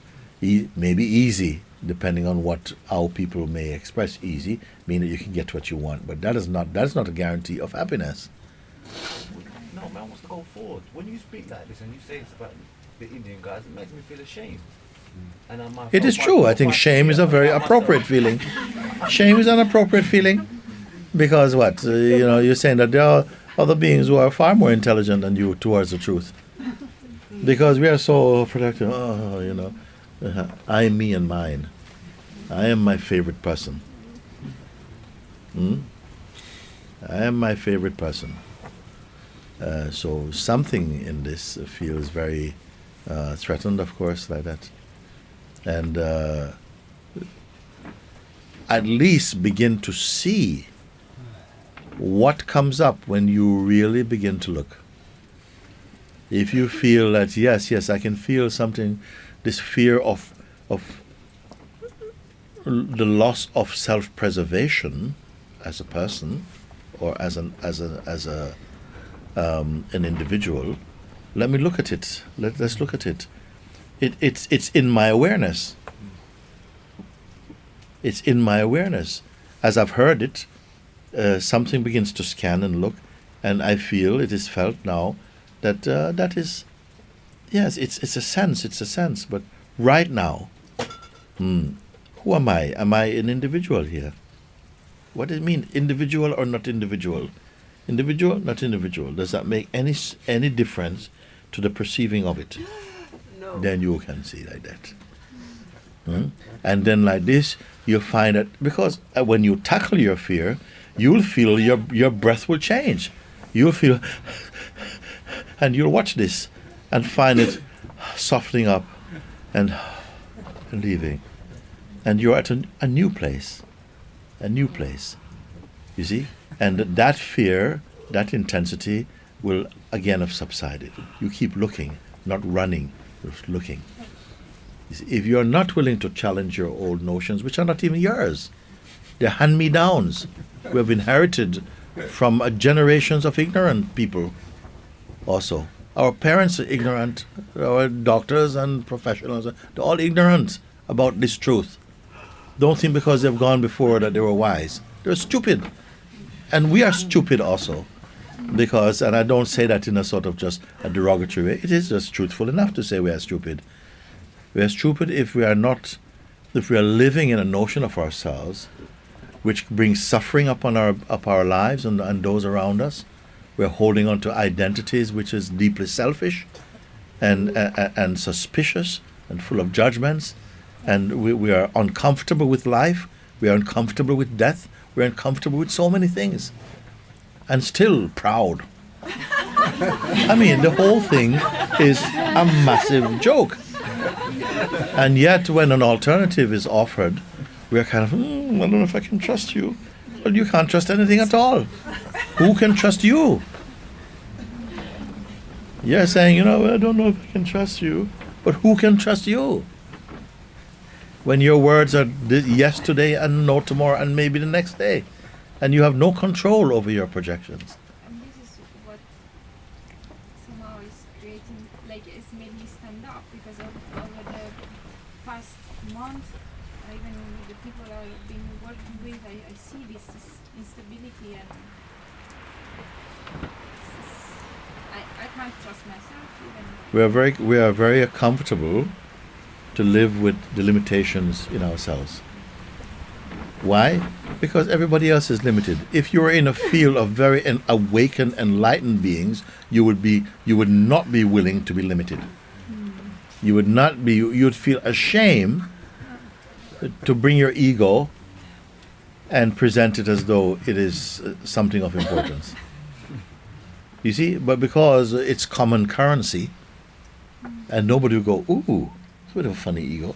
[SPEAKER 1] maybe easy, depending on how people may express easy, meaning that you can get what you want. But that is not a guarantee of happiness.
[SPEAKER 5] no, man wants to go forward. When you speak like this and you say it's about the Indian guys, it makes me feel ashamed. And
[SPEAKER 1] It is true. I think shame is a very appropriate feeling. Shame is an appropriate feeling, because what? You're saying that there are other beings who are far more intelligent than you towards the truth. Because we are so protective. I, me, and mine. I am my favorite person. I am my favorite person. So something in this feels very threatened, of course, like that. And at least begin to see what comes up when you really begin to look. If you feel that, yes, I can feel something, this fear of the loss of self-preservation as a person, or as an individual, let me look at it. Let's look at it. It's in my awareness. It's in my awareness. As I've heard it, something begins to scan and look, and I feel it is felt now that that is, yes, it's a sense. But right now, who am I? Am I an individual here? What does it mean, individual or not individual? Individual, not individual. Does that make any difference to the perceiving of it?
[SPEAKER 4] No.
[SPEAKER 1] Then you can see like that. And then like this, you find that, because when you tackle your fear, you'll feel your breath will change. You'll feel, and you'll watch this and find it softening up and leaving. And you're at a new place. A new place. You see? And that fear, that intensity will again have subsided. You keep looking, not running, just looking. You see, if you're not willing to challenge your old notions, which are not even yours, they're hand-me-downs. We have inherited from generations of ignorant people also. Our parents are ignorant, our doctors and professionals, they're all ignorant about this truth. Don't think because they've gone before that they were wise. They're stupid. And we are stupid also. Because, and I don't say that in a sort of just a derogatory way, it is just truthful enough to say we are stupid. We are stupid if we are living in a notion of ourselves which brings suffering upon our lives and those around us. We're holding on to identities which is deeply selfish and suspicious and full of judgments. And we are uncomfortable with life. We are uncomfortable with death. We're uncomfortable with so many things. And still proud. I mean, the whole thing is a massive joke. And yet, when an alternative is offered, we're kind of, I don't know if I can trust you. Well, you can't trust anything at all. Who can trust you? You're saying, I don't know if I can trust you, but who can trust you? When your words are yes today and no tomorrow and maybe the next day, and you have no control over your projections.
[SPEAKER 3] And this is what somehow is creating, it's made me stand up, because over the past month, even with the people I've been working with, I see this instability, and I can't trust myself even.
[SPEAKER 1] We are very comfortable to live with the limitations in ourselves. Why? Because everybody else is limited. If you were in a field of very awakened, enlightened beings, you would not be willing to be limited. You would feel ashamed to bring your ego and present it as though it is something of importance. You see, but because it's common currency, and nobody will go, ooh, it's a bit of a funny ego.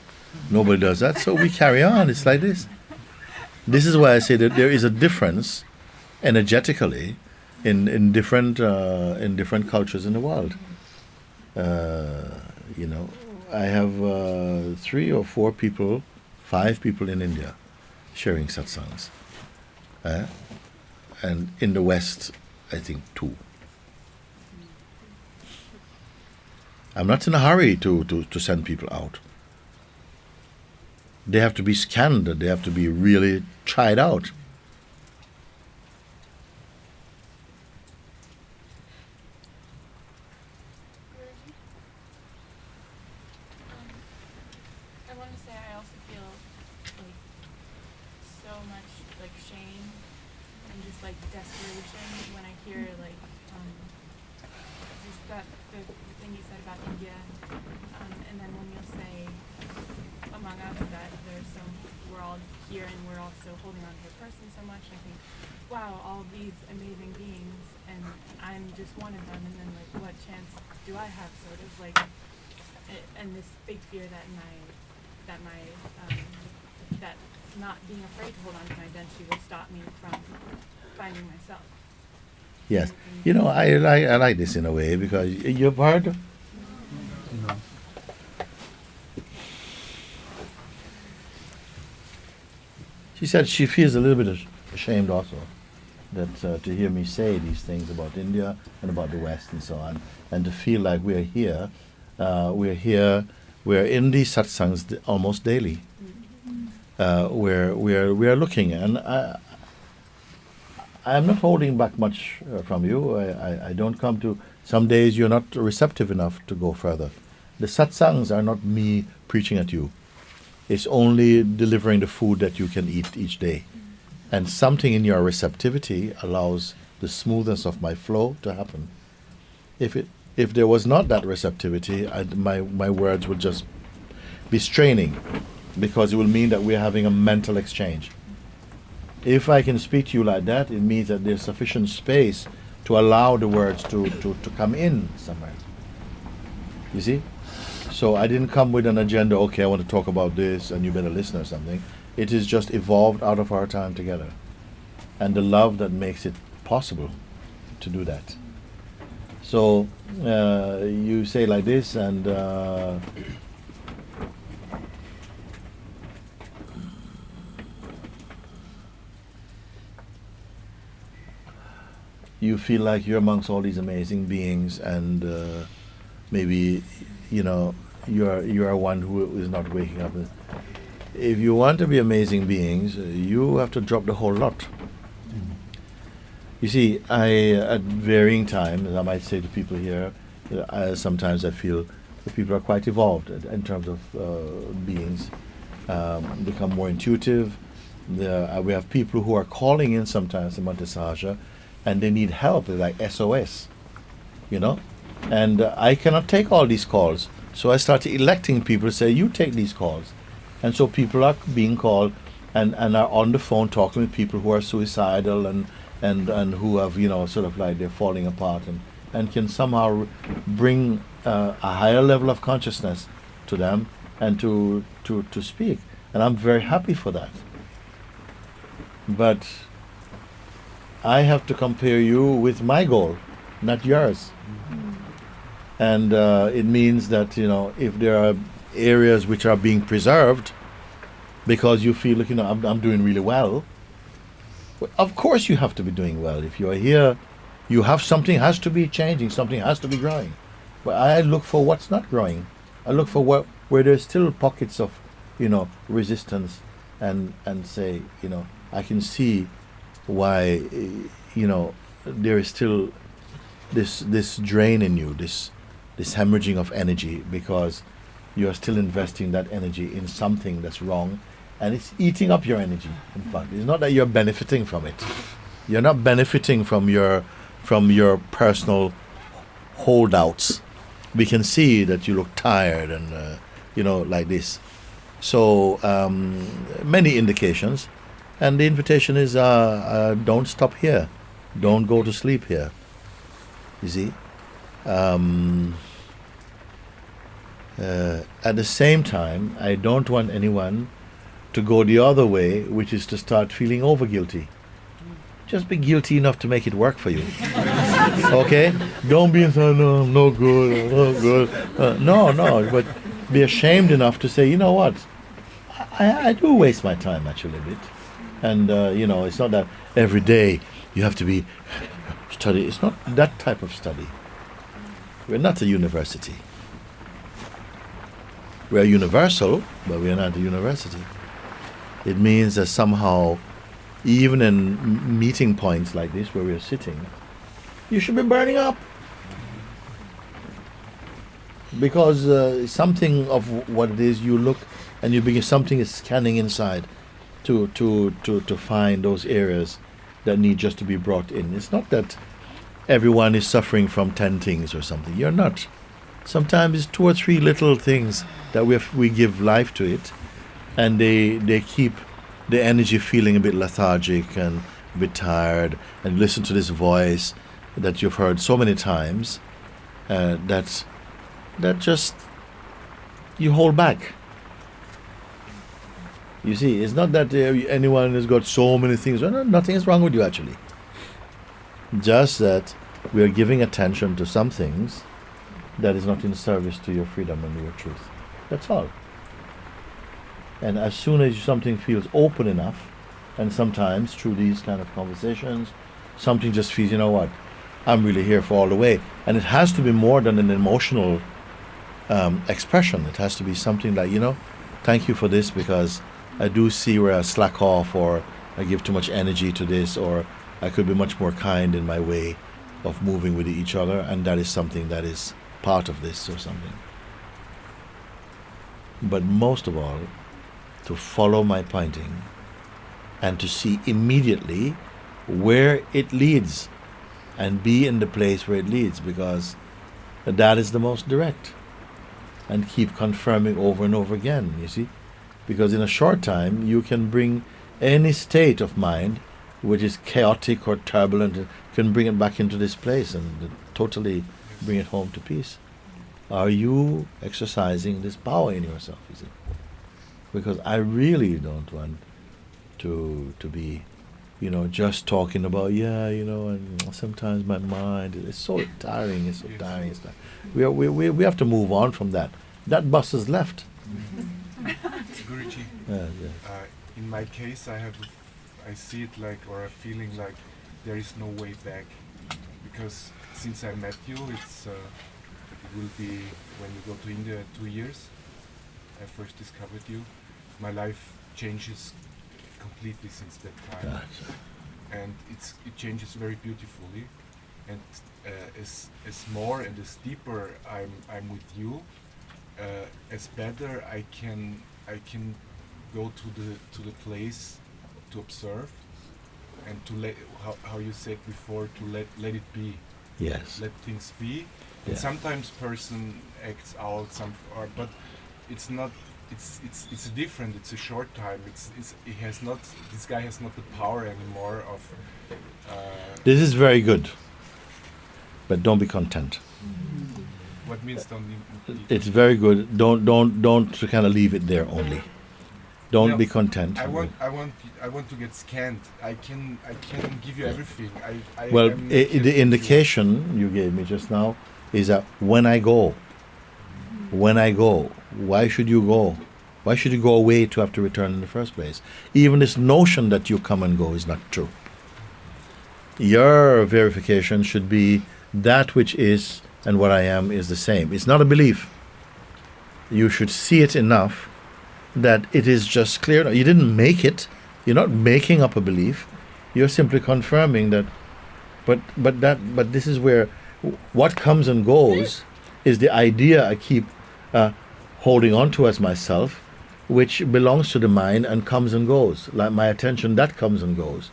[SPEAKER 1] Nobody does that, so we carry on. It's like this. This is why I say that there is a difference energetically in different cultures in the world. I have 3 or 4 people, 5 people in India sharing satsangs, and in the West, I think 2. I'm not in a hurry to send people out. They have to be scanned, they have to be really tried out.
[SPEAKER 7] I want to say I also feel so much shame and just desperation when I hear just that the thing you said about India, and then when you'll say among us that we're all here and we're also holding on to a person so much, and I think, wow, all these amazing beings, and I'm just one of them, and then what chance do I have, sort of and this big fear that not being afraid to hold on to my identity will stop me from finding myself.
[SPEAKER 1] Yes, I like this in a way, because you've heard.
[SPEAKER 6] No.
[SPEAKER 1] She said she feels a little bit ashamed also that to hear me say these things about India and about the West and so on, and to feel like we're here, we're in these satsangs almost daily. We're looking, and I'm not holding back much from you. I don't come to. Some days you're not receptive enough to go further. The satsangs are not me preaching at you. It's only delivering the food that you can eat each day. And something in your receptivity allows the smoothness of my flow to happen. If there was not that receptivity, my words would just be straining, because it will mean that we're having a mental exchange. If I can speak to you like that, it means that there's sufficient space to allow the words to come in somewhere. You see? So I didn't come with an agenda, okay, I want to talk about this and you better listen or something. It is just evolved out of our time together. And the love that makes it possible to do that. So you say like this, and you feel like you're amongst all these amazing beings, and maybe you are one who is not waking up. If you want to be amazing beings, you have to drop the whole lot. You see, at varying times, I might say to people here, sometimes I feel the people are quite evolved in terms of beings, become more intuitive. We have people who are calling in sometimes in Montesaja, and they need help, like SOS, and I cannot take all these calls. So I started electing people to say, you take these calls. And so people are being called and are on the phone talking with people who are suicidal and who have, sort of like they're falling apart, and can somehow bring a higher level of consciousness to them and to speak. And I'm very happy for that. But I have to compare you with my goal, not yours. And it means that, you know, if there are areas which are being preserved because you feel like, you know, I'm doing really well, well, of course you have to be doing well. If you are here, you have something has to be changing, something has to be growing. But I look for what's not growing. I look for where there's still pockets of, you know, resistance, and say, you know, I can see why, you know, there is still this drain in you, this hemorrhaging of energy, because you are still investing that energy in something that's wrong, and it's eating up your energy. In fact, it's not that you're benefiting from it. You're not benefiting from your personal holdouts. We can see that you look tired and you know, like this. So many indications, and the invitation is don't stop here, don't go to sleep here. You see. At the same time, I don't want anyone to go the other way, which is to start feeling over guilty. Just be guilty enough to make it work for you. Okay? Don't be so, no, I'm no good, I'm no good. No, but be ashamed enough to say, you know what? I do waste my time actually a bit. And, you know, it's not that every day you have to be study. It's not that type of study. We're not a university. We're universal, but we're not a university. It means that somehow, even in meeting points like this where we're sitting, you should be burning up. Because something of what it is, you look and you begin, something is scanning inside to find those areas that need just to be brought in. It's not that everyone is suffering from 10 things or something. You're not. Sometimes it's 2 or 3 little things that we give life to it, and they keep the energy feeling a bit lethargic and a bit tired, and listen to this voice that you've heard so many times, that just you hold back. You see, it's not that anyone has got so many things. No, nothing is wrong with you actually. Just that we are giving attention to some things that is not in service to your freedom and your truth. That's all. And as soon as something feels open enough, and sometimes through these kind of conversations, something just feels, you know what, I'm really here for all the way. And it has to be more than an emotional expression. It has to be something like, you know, thank you for this, because I do see where I slack off, or I give too much energy to this, or I could be much more kind in my way of moving with each other, and that is something that is part of this or something. But most of all, to follow my pointing and to see immediately where it leads and be in the place where it leads, because that is the most direct, and keep confirming over and over again, you see, because in a short time you can bring any state of mind which is chaotic or turbulent, can bring it back into this place and totally bring it home to peace. Are you exercising this power in yourself, you see? Because I really don't want to be, you know, just talking about, yeah, you know, and sometimes my mind is so tiring, it's so tiring. It's we have to move on from that. That bus has left.
[SPEAKER 6] Guruji, in my case, I see it like, or a feeling like there is no way back, because since I met you, it will be when you go to India in 2 years. I first discovered you. My life changes completely since that time,
[SPEAKER 1] Gotcha.
[SPEAKER 6] and it changes very beautifully. And as more and as deeper I'm with you, as better I can go to the place to observe, and to let, how you said before, to let it be.
[SPEAKER 1] Yes.
[SPEAKER 6] Let things be. And
[SPEAKER 1] Yeah.
[SPEAKER 6] sometimes person acts out but it's not. It's different. It's a short time. It has not. This guy has not the power anymore of.
[SPEAKER 1] This is very good, but don't be content.
[SPEAKER 6] What means don't?
[SPEAKER 1] It's very good. Don't kind of leave it there only. Don't
[SPEAKER 6] No,
[SPEAKER 1] be content.
[SPEAKER 6] I want to get scanned. I can give you everything.
[SPEAKER 1] Well,
[SPEAKER 6] I'm not here
[SPEAKER 1] the
[SPEAKER 6] to
[SPEAKER 1] indication you gave me just now is that when I go, why should you go? Why should you go away to have to return in the first place? Even this notion that you come and go is not true. Your verification should be that which is and what I am is the same. It's not a belief. You should see it enough that it is just clear. You didn't make it. You're not making up a belief. You're simply confirming that. But this is where what comes and goes is the idea I keep holding on to as myself, which belongs to the mind and comes and goes. Like my attention, that comes and goes.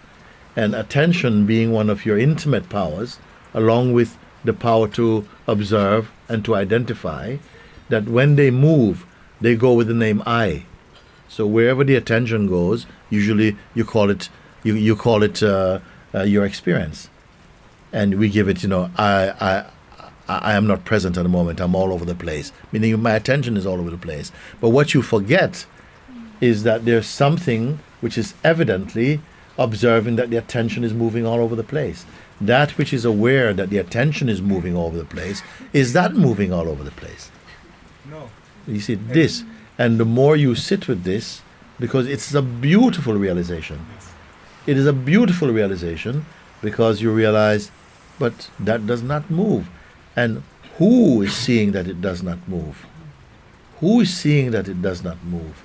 [SPEAKER 1] And attention being one of your intimate powers, along with the power to observe and to identify, that when they move, they go with the name I. So wherever the attention goes, usually you call it your experience, and we give it, I am not present at the moment. I'm all over the place. Meaning my attention is all over the place. But what you forget is that there's something which is evidently observing that the attention is moving all over the place. That which is aware that the attention is moving all over the place, is that moving all over the place?
[SPEAKER 6] No.
[SPEAKER 1] You see this, and the more you sit with this, because it's a beautiful realization. It is a beautiful realization because you realize, but that does not move. And who is seeing that it does not move? Who is seeing that it does not move?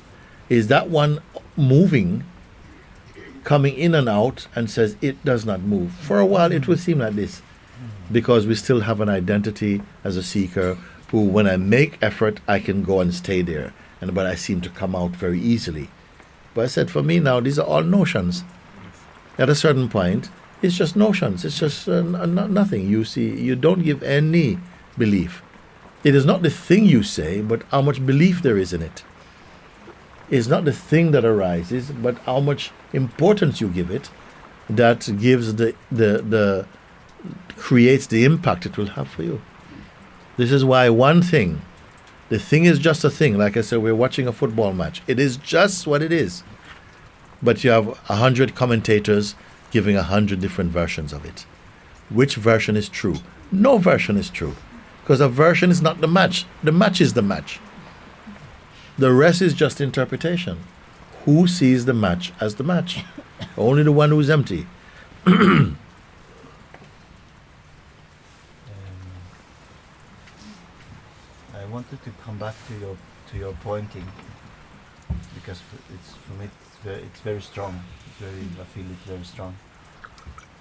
[SPEAKER 1] Is that one moving, coming in and out, and says it does not move? For a while it will seem like this, because we still have an identity as a seeker who, when I make effort, I can go and stay there. But I seem to come out very easily. But I said, for me now, these are all notions. At a certain point, it's just notions. It's just nothing. You see, you don't give any belief. It is not the thing you say, but how much belief there is in it. It's not the thing that arises, but how much importance you give it that gives the creates the impact it will have for you. This is why one thing, the thing is just a thing. Like I said, we're watching a football match. It is just what it is. But you have 100 commentators giving 100 different versions of it. Which version is true? No version is true. Because a version is not the match. The match is the match. The rest is just interpretation. Who sees the match as the match? Only the one who's empty.
[SPEAKER 8] I wanted to come back to your pointing, because it's, for me it's very strong. I feel it's very strong.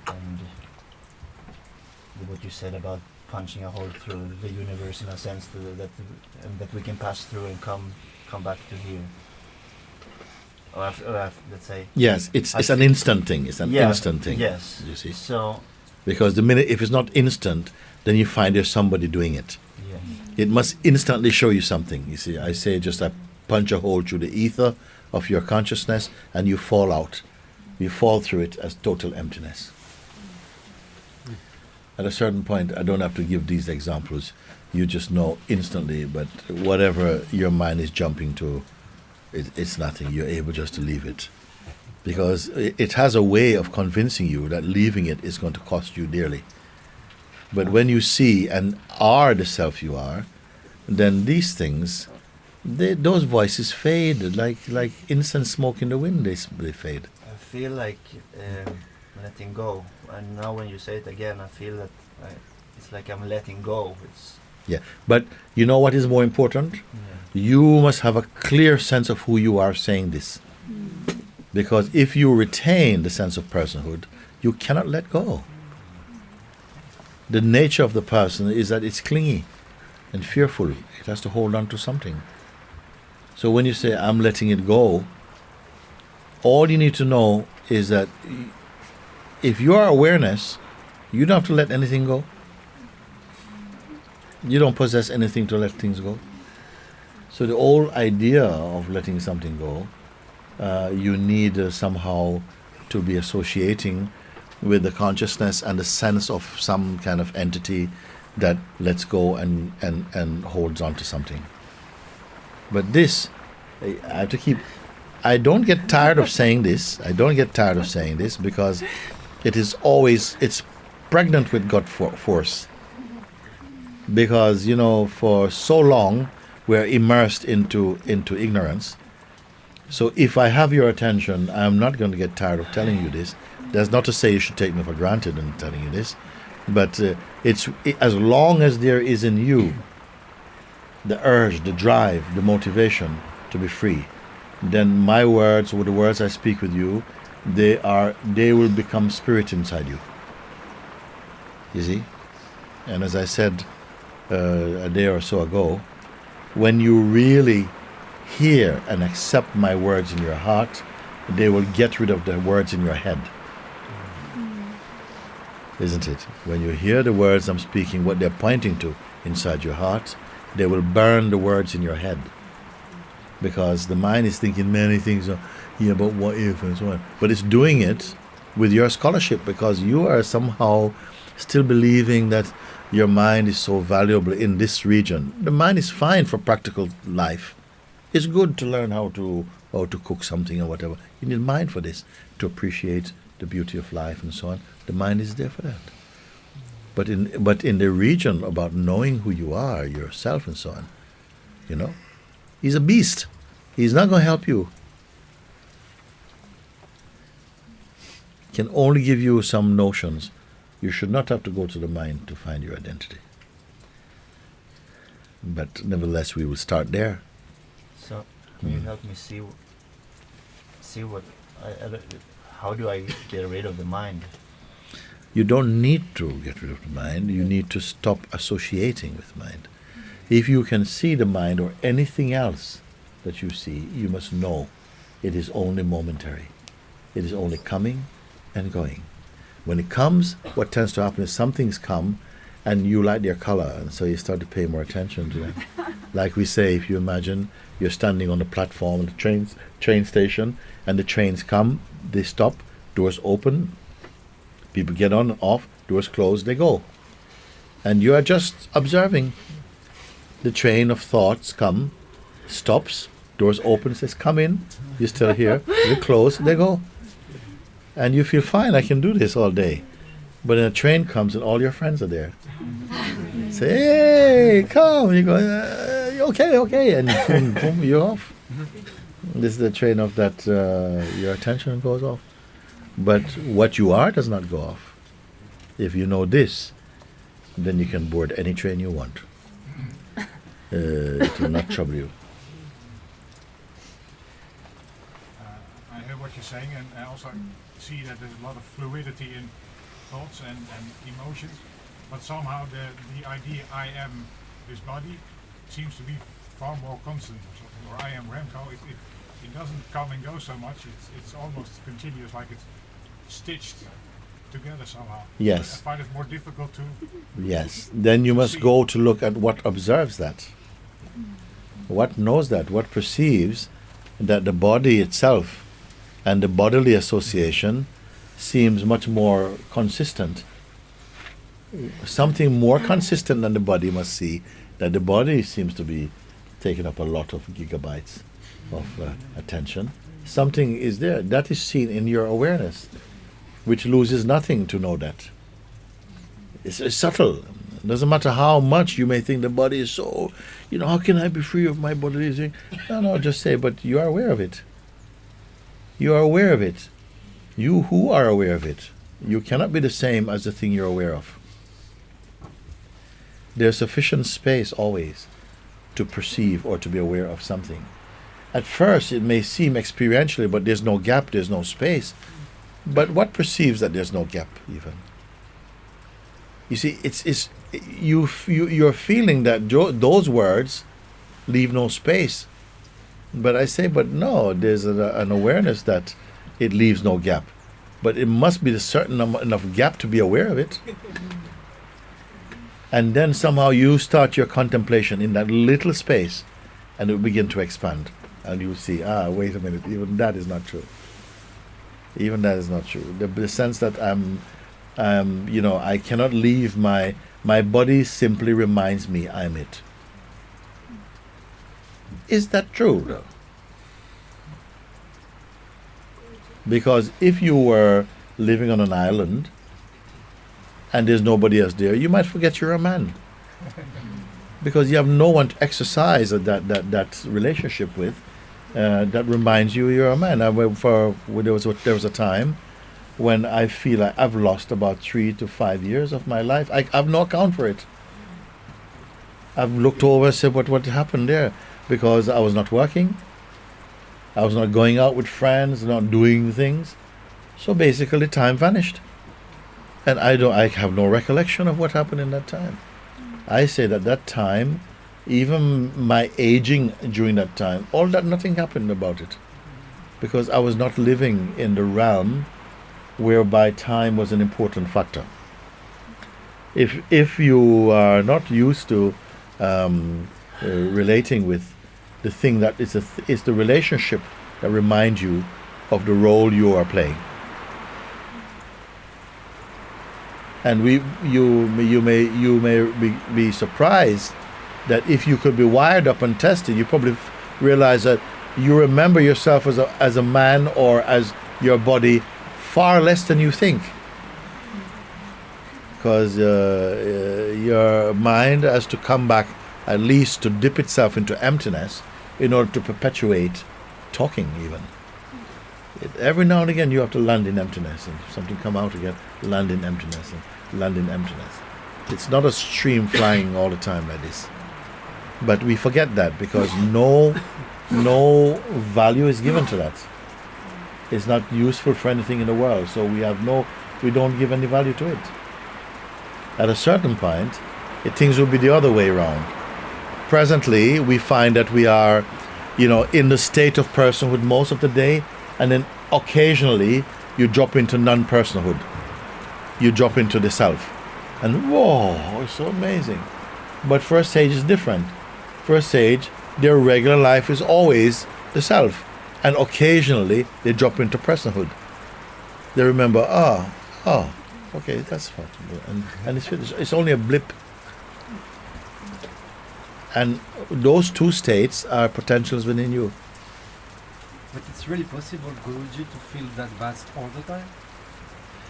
[SPEAKER 8] And what you said about punching a hole through the universe, in a sense that we can pass through and come back to here. Or let's say.
[SPEAKER 1] Yes, it's an instant thing. It's an instant thing.
[SPEAKER 8] Yes.
[SPEAKER 1] You see.
[SPEAKER 8] So.
[SPEAKER 1] Because the minute, if it's not instant, then you find there's somebody doing it.
[SPEAKER 8] Yeah.
[SPEAKER 1] It must instantly show you something. You see, I say just I punch a hole through the ether of your consciousness, and you fall out. You fall through it as total emptiness. At a certain point, I don't have to give these examples. You just know instantly, but whatever your mind is jumping to, it's nothing. You're able just to leave it. Because it has a way of convincing you that leaving it is going to cost you dearly. But when you see and are the self you are, then these things, those voices fade like incense smoke in the wind. They fade.
[SPEAKER 8] I feel like letting go, and now when you say it again, I feel that it's like I'm letting go.
[SPEAKER 1] Yeah, but you know what is more important? Yeah. You must have a clear sense of who you are saying this. Because if you retain the sense of personhood, you cannot let go. The nature of the person is that it's clingy and fearful. It has to hold on to something. So when you say, I'm letting it go, all you need to know is that if you are awareness, you don't have to let anything go. You don't possess anything to let things go. So the whole idea of letting something go, you need somehow to be associating with the consciousness and the sense of some kind of entity that lets go and holds on to something. But this, I have to keep I don't get tired of saying this. I don't get tired of saying this because it is always, it's pregnant with God force. Because, you know, for so long we're immersed into ignorance. So if I have your attention, I'm not going to get tired of telling you this. That's not to say you should take me for granted in telling you this, but as long as there is in you the urge, the drive, the motivation to be free, then my words, or the words I speak with you, they will become spirit inside you. You see? And as I said a day or so ago, when you really hear and accept my words in your heart, they will get rid of the words in your head. Isn't it? When you hear the words I'm speaking, what they're pointing to inside your heart, they will burn the words in your head. Because the mind is thinking many things, yeah, but what if and so on. But it's doing it with your scholarship, because you are somehow still believing that your mind is so valuable in this region. The mind is fine for practical life. It's good to learn how to cook something or whatever. You need mind for this, to appreciate the beauty of life and so on. The mind is there for that. But in the region about knowing who you are, yourself and so on, you know, he's a beast. He's not going to help you. Can only give you some notions. You should not have to go to the mind to find your identity. But nevertheless, we will start there.
[SPEAKER 8] So, can you help me see what how do I get rid of the mind?
[SPEAKER 1] You don't need to get rid of the mind. You need to stop associating with mind. If you can see the mind or anything else that you see, you must know it is only momentary. It is only coming and going. When it comes, what tends to happen is some things come and you like their color, and so you start to pay more attention to them. Like we say, if you imagine you're standing on the platform at the train station, and the trains come, they stop, doors open, people get on and off, doors close, they go. And you are just observing. The train of thoughts come, stops, doors open, says come in, you're still here, they close, they go. And you feel fine, I can do this all day. But then a train comes and all your friends are there. Say, hey, come. You go, okay. And boom, boom, you're off. This is the train of that, your attention goes off. But what you are does not go off. If you know this, then you can board any train you want. It will not trouble you.
[SPEAKER 9] I hear what you're saying, and I also see that there's a lot of fluidity in thoughts and emotions, but somehow the idea I am this body seems to be far more constant or something, or I am Remco. It doesn't come and go so much, it's almost continuous, like it's stitched together somehow.
[SPEAKER 1] Yes.
[SPEAKER 9] I find it more difficult to...
[SPEAKER 1] Yes. Then you must go to look at what observes that. What knows that? What perceives that the body itself and the bodily association seems much more consistent. Something more consistent than the body must see, that the body seems to be taking up a lot of gigabytes of attention. Something is there. That is seen in your awareness, which loses nothing to know that. It's subtle. It doesn't matter how much you may think the body is so, how can I be free of my bodily? No, just say, but you are aware of it. You are aware of it. You who are aware of it. You cannot be the same as the thing you're aware of. There's sufficient space always to perceive or to be aware of something. At first it may seem experientially, but there's no gap, there's no space. But what perceives that there's no gap even? You see, you're feeling that those words leave no space. But I say, but no, there's an awareness that it leaves no gap. But it must be a certain enough gap to be aware of it. And then somehow you start your contemplation in that little space, and it will begin to expand. And you see, wait a minute, even that is not true. Even that is not true. The sense that I cannot leave my body simply reminds me I'm it. Is that true, though? Because if you were living on an island and there's nobody else there, you might forget you're a man. Because you have no one to exercise that relationship with that reminds you you're a man. There was a time when I feel like I've lost about 3 to 5 years of my life. I have no account for it. I've looked over and said, what happened there? Because I was not working. I was not going out with friends, not doing things. So basically time vanished. And I have no recollection of what happened in that time. I say that time, even my aging during that time, all that, nothing happened about it. Because I was not living in the realm whereby time was an important factor. If you are not used to relating with the thing that is the relationship that reminds you of the role you are playing. And you may be surprised that if you could be wired up and tested, you probably realize that you remember yourself as a man or as your body far less than you think. Because your mind has to come back at least to dip itself into emptiness in order to perpetuate talking even. Every now and again you have to land in emptiness and something come out again, land in emptiness and land in emptiness. It's not a stream flying all the time like this. But we forget that because no value is given to that. It's not useful for anything in the world, so we don't give any value to it. At a certain point, things will be the other way around. Presently, we find that we are, in the state of personhood most of the day, and then occasionally you drop into non-personhood. You drop into the self. And whoa, it's so amazing. But first stage is different. First stage, their regular life is always the self. And occasionally they drop into personhood. They remember, okay, that's what to do. And it's finished. It's only a blip. And those two states are potentials within you.
[SPEAKER 10] But it's really possible, Guruji, to feel that vast all the time?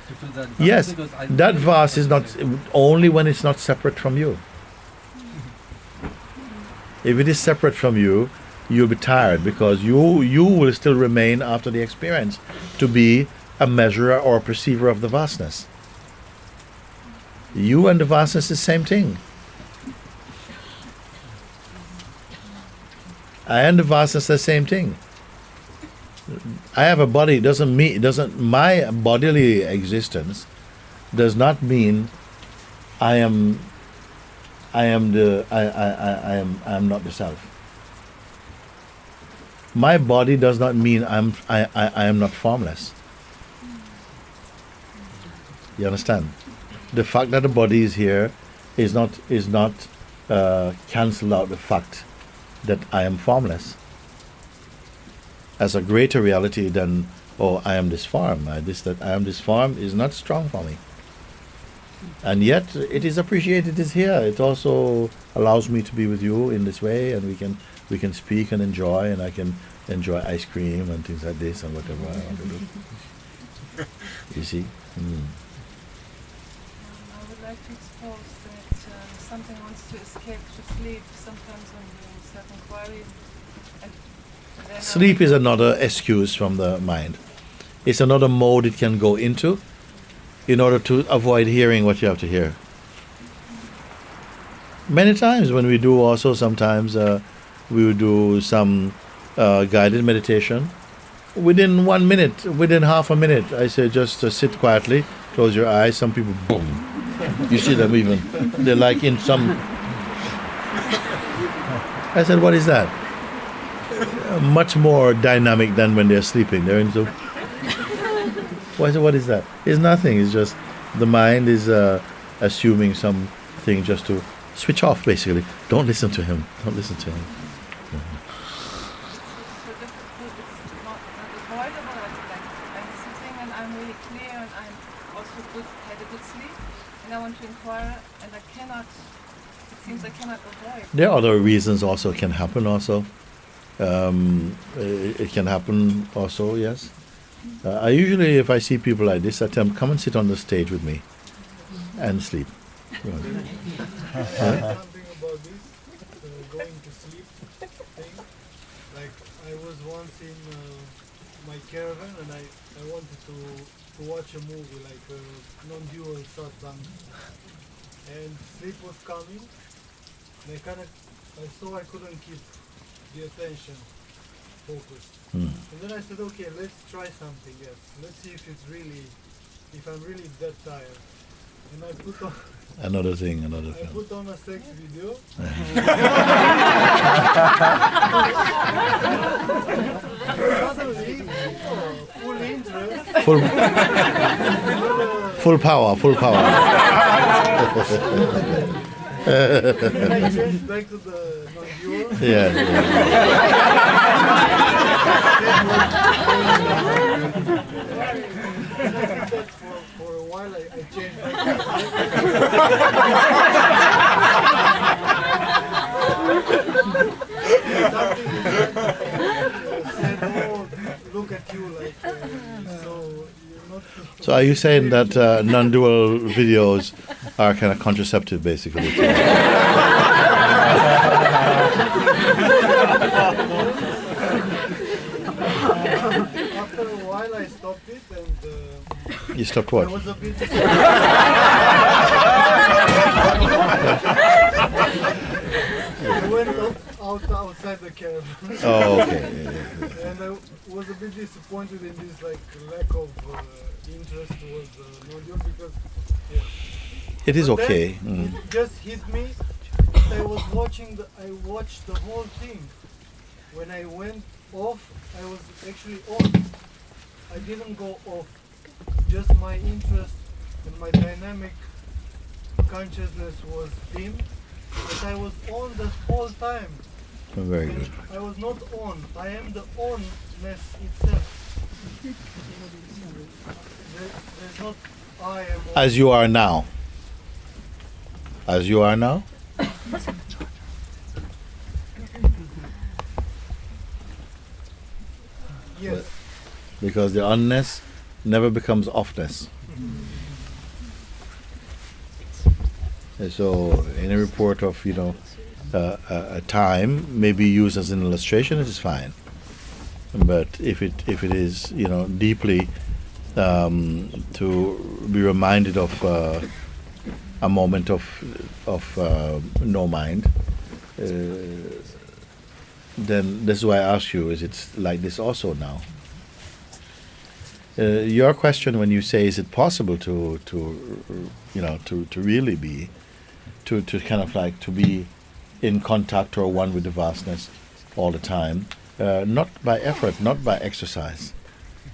[SPEAKER 10] To feel that vast?
[SPEAKER 1] Yes, that vast is not only when it's not separate from you. If it is separate from you, you'll be tired because you will still remain after the experience to be a measurer or a perceiver of the vastness. You and the vastness is the same thing. I and the vastness are the same thing. I have a body my bodily existence does not mean I am not the self. My body does not mean I am not formless. You understand? The fact that the body is here is not cancel out the fact that I am formless as a greater reality than I am this form. That I am this form is not strong for me. And yet it is appreciated. It is here. It also allows me to be with you in this way, and we can speak and enjoy, and I can enjoy ice cream and things like this and whatever I want to do. You see?
[SPEAKER 2] I would like to expose that something wants to escape to sleep sometimes when doing self-inquiry.
[SPEAKER 1] Sleep is another excuse from the mind. It's another mode it can go into in order to avoid hearing what you have to hear. Many times when we do also, sometimes we will do some guided meditation. Within 1 minute, within half a minute, I say just sit quietly, close your eyes. Some people, boom. You see them even. They're like in some... I said, what is that? Much more dynamic than when they're sleeping. They're into... What is that? It's nothing. It's just the mind is assuming something just to switch off, basically. Don't listen to him. Don't listen to him. There are other reasons also can happen also. It can happen also, yes. I usually, if I see people like this, I tell them, come and sit on the stage with me and sleep. Go on.
[SPEAKER 11] Something about this going to sleep thing. Like I was once in my caravan and I wanted to watch a movie like non-dual satsang, and sleep was coming. And I saw I couldn't keep the attention focused. And then I said, okay, let's try something else. Let's see if I'm really that tired. And I put on
[SPEAKER 1] Another thing.
[SPEAKER 11] I put on a sex video. Suddenly, full interest.
[SPEAKER 1] Full power.
[SPEAKER 11] And I changed back to the non-dual.
[SPEAKER 1] Yeah.
[SPEAKER 11] For a while, I changed back said, oh, look at you, like, so you're not...
[SPEAKER 1] So are you saying that non-dual videos are kind of contraceptive, basically?
[SPEAKER 11] After a while, I stopped it, and
[SPEAKER 1] You stopped what?
[SPEAKER 11] I was a bit. I went outside the caravan.
[SPEAKER 1] Oh, okay. Yeah.
[SPEAKER 11] And I was a bit disappointed in this like lack of interest towards non-dual because. Yeah.
[SPEAKER 1] It is
[SPEAKER 11] But then
[SPEAKER 1] okay.
[SPEAKER 11] It just hit me. I watched the whole thing. When I went off, I was actually on. I didn't go off. Just my interest and my dynamic consciousness was dim, but I was on the whole time.
[SPEAKER 1] Very good.
[SPEAKER 11] I was not on. I am the onness itself. There's not I am on.
[SPEAKER 1] As you are now. As you are now?
[SPEAKER 11] Yes.
[SPEAKER 1] Because the onness never becomes offness. So, in a report of, a time, maybe used as an illustration, it is fine. But if it is, deeply to be reminded of a moment of no mind, then this is why I ask you: is it like this also now? Your question when you say, is it possible to really be, to kind of like to be in contact or one with the vastness all the time, not by effort, not by exercise.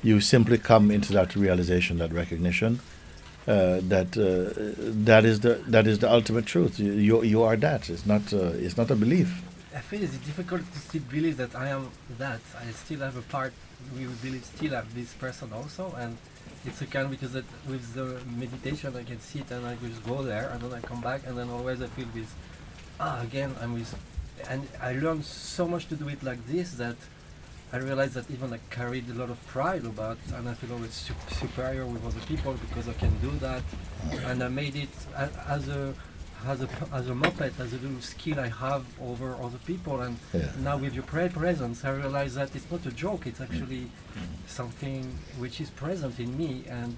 [SPEAKER 1] You simply come into that realization, that recognition, that is the ultimate truth. You are that. It's not a belief.
[SPEAKER 10] I feel it's difficult to still believe that I am that. I still have a part. We believe still have this person also, and it's a kind because that with the meditation I can sit and I just go there, and then I come back, and then always I feel this. Again I'm with, and I learned so much to do it like this that I realized that even I carried a lot of pride about, and I feel always superior with other people because I can do that, and I made it as a muppet, as a little skill I have over other people, and now with your presence I realize that it's not a joke, it's actually something which is present in me, and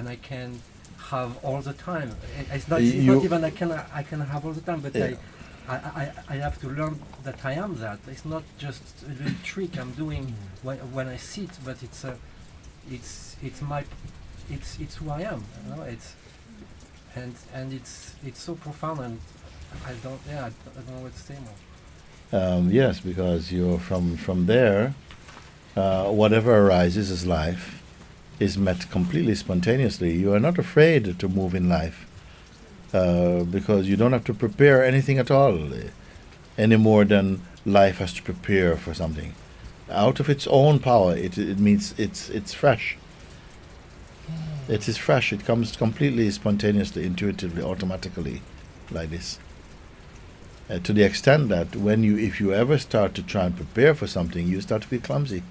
[SPEAKER 10] I can have all the time. It's not even I can have all the time, but I have to learn that I am that. It's not just a little trick I'm doing when I sit, but it's who I am. And it's so profound, and I don't know what to say more.
[SPEAKER 1] Yes, because you're from there. Whatever arises as life is met completely spontaneously. You are not afraid to move in life. Because you don't have to prepare anything at all, any more than life has to prepare for something. Out of its own power, it means it's fresh. It is fresh. It comes completely spontaneously, intuitively, automatically, like this. To the extent that if you ever start to try and prepare for something, you start to feel clumsy.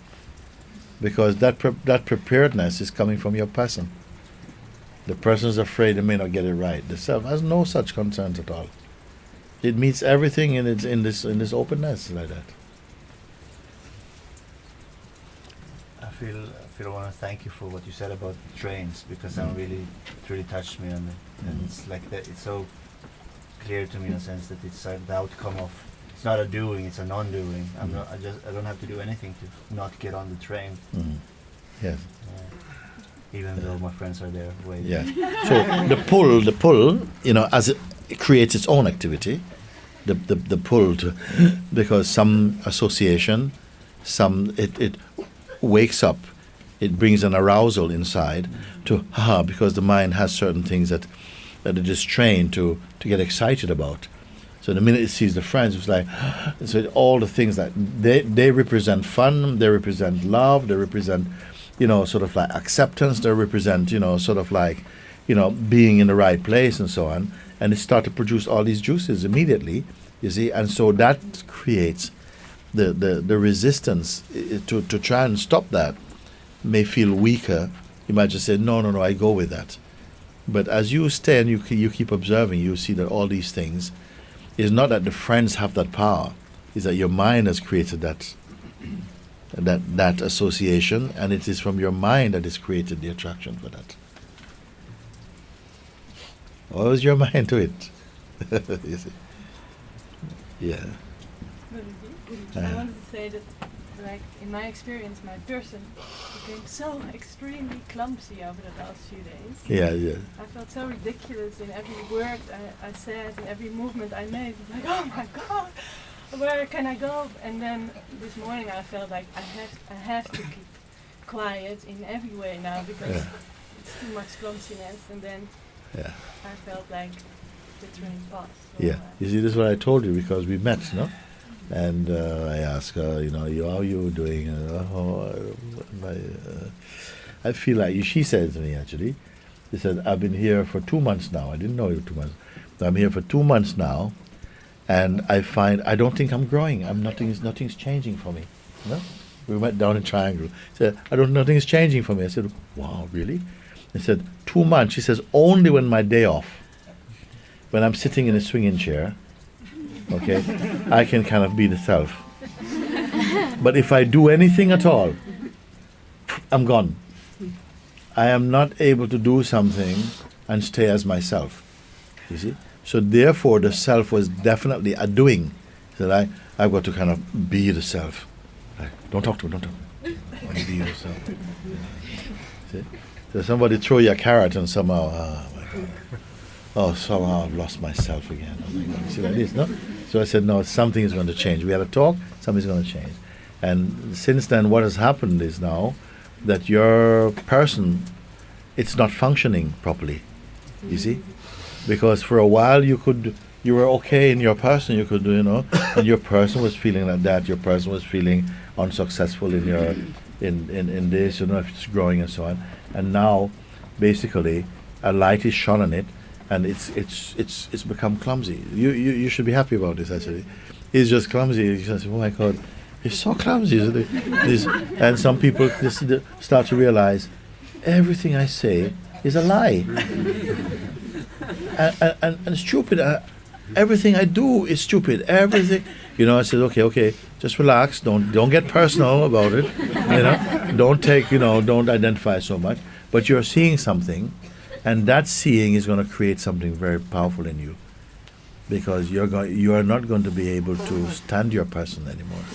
[SPEAKER 1] because that preparedness is coming from your person. The person is afraid they may not get it right. The self has no such concerns at all. It meets everything in this openness like that.
[SPEAKER 8] I want to thank you for what you said about trains, because it really touched me, and it's like that. It's so clear to me in a sense that it's the outcome of. It's not a doing; it's a non-doing. I don't have to do anything to not get on the train.
[SPEAKER 1] Yes.
[SPEAKER 8] Even though my friends are there waiting.
[SPEAKER 1] Yeah. So the pull, as it creates its own activity, the pull because some association, it wakes up, it brings an arousal inside because the mind has certain things that it is trained to get excited about. So the minute it sees the friends, it's like, so all the things that they represent fun, they represent love, they represent, sort of like acceptance, they represent, sort of like, being in the right place and so on. And it starts to produce all these juices immediately, you see. And so that creates the resistance to try and stop that may feel weaker. You might just say, no, I go with that. But as you stay and you keep observing, you see that all these things, it's not that the friends have that power, it's that your mind has created that association, and it is from your mind that has created the attraction for that. What was your mind to it? You see? Yeah.
[SPEAKER 7] I wanted to say that, like, in my experience, my person became so extremely clumsy over the last few days.
[SPEAKER 1] Yeah.
[SPEAKER 7] I felt so ridiculous in every word I said, in every movement I made. Like, oh my God, where can I go? And then this morning I felt like I have to keep quiet in every way now, because it's too much clumsiness. And then I felt like the train passed. So
[SPEAKER 1] You see, this is what I told you, because we met, no? And I asked her, how are you doing? I feel like, she said to me actually, she said, I've been here for 2 months now. I didn't know you 2 months. I'm here for 2 months now, and I don't think I'm growing. Nothing's changing for me. No? We went down in Triangle. She said, nothing's changing for me. I said, wow, really? I said, 2 months. She says, only when my day off, when I'm sitting in a swinging chair, okay, I can kind of be the self. But if I do anything at all, I'm gone. I am not able to do something and stay as myself. You see? So therefore the self was definitely a doing. So I've got to kind of be the self. Like, don't talk to me. Be yourself. See? So somebody throw you a carrot and somehow, oh my God. Somehow I've lost myself again. Oh my God. You see like this, no? So I said, no, something is going to change. We had a talk, something's going to change. And since then, what has happened is now that your person, it's not functioning properly. You see? Because for a while you were okay in your person, you could do, and your person was feeling like that. Your person was feeling unsuccessful in your, in this, if it's growing and so on. And now, basically, a light is shone on it, and it's become clumsy. You should be happy about this actually. It's just clumsy. You just say, oh my God, it's so clumsy. And some people just start to realize everything I say is a lie. and stupid. Everything I do is stupid. Everything. I said, okay, just relax. Don't get personal about it. Don't take. Don't identify so much. But you're seeing something. And that seeing is going to create something very powerful in you, because you are not going to be able to stand your person anymore.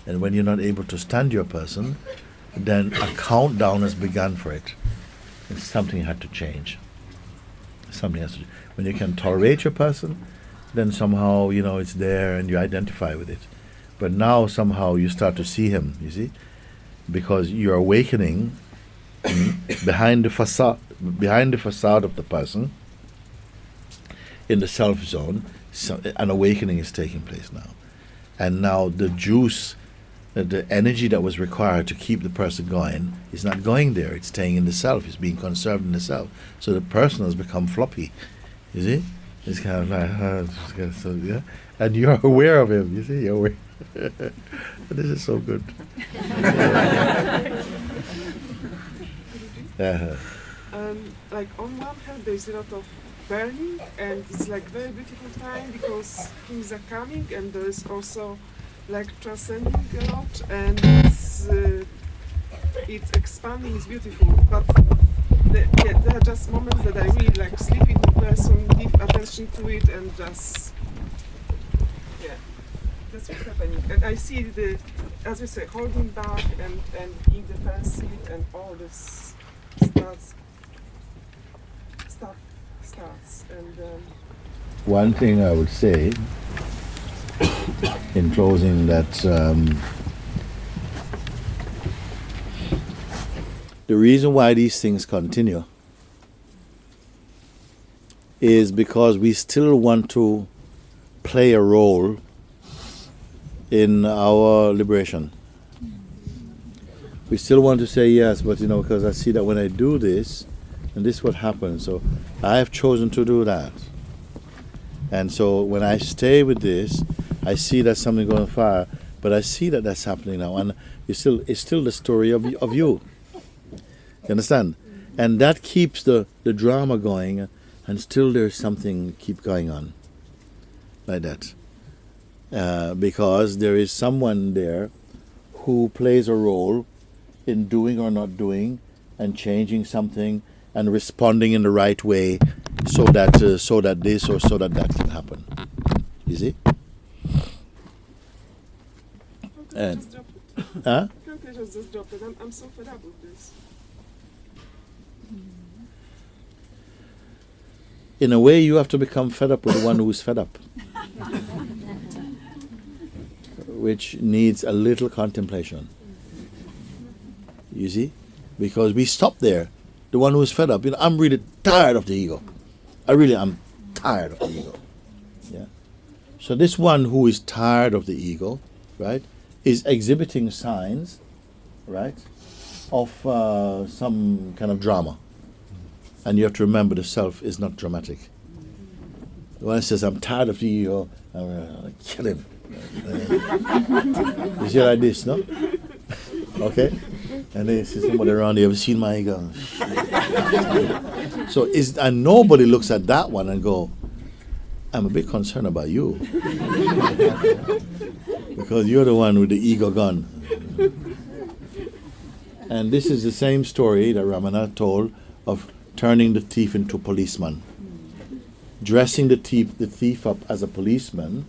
[SPEAKER 1] And when you're not able to stand your person, then a countdown has begun for it. And something had to change. Something has to. When you can tolerate your person, then somehow it's there and you identify with it. But now somehow you start to see him. You see, because you're awakening behind the facade of the person, in the self zone, an awakening is taking place now. And now the juice, the energy that was required to keep the person going is not going there. It's staying in the self. It's being conserved in the self. So the person has become floppy. You see? It's kind of like, and you're aware of him. You see? You're aware. This is so good. Uh-huh.
[SPEAKER 12] Like on one hand, there's a lot of burning, and it's like very beautiful time because things are coming, and there's also like transcending a lot, and it's expanding, it's beautiful. But there are just moments that I really like sleep in the person, give attention to it, and just that's what's happening. And I see the, as you say, holding back and being defensive, and all this starts. And
[SPEAKER 1] one thing I would say in closing, that the reason why these things continue is because we still want to play a role in our liberation. We still want to say yes, but because I see that when I do this, and this is what happens, so I have chosen to do that. And so when I stay with this, I see that something going fire, but I see that that's happening now, and it's still the story of you. You understand? And that keeps the drama going, and still there's something keep going on like that. Because there is someone there who plays a role in doing or not doing, and changing something, and responding in the right way, so that this or so that can happen. You see? And
[SPEAKER 12] can't I just drop it? I'm so fed up with this.
[SPEAKER 1] In a way, you have to become fed up with the one who is fed up, which needs a little contemplation. You see? Because we stop there. The one who is fed up. I'm really tired of the ego. I'm tired of the ego. Yeah. So this one who is tired of the ego, right, is exhibiting signs, right, of some kind of drama. And you have to remember, the self is not dramatic. The one says, I'm tired of the ego, I'm going to kill him. You see like this, no? Okay? And then you see somebody around, you ever seen my ego? So and nobody looks at that one and go, I'm a bit concerned about you. Because you're the one with the ego gun. And this is the same story that Ramana told of turning the thief into policeman. Dressing the thief up as a policeman,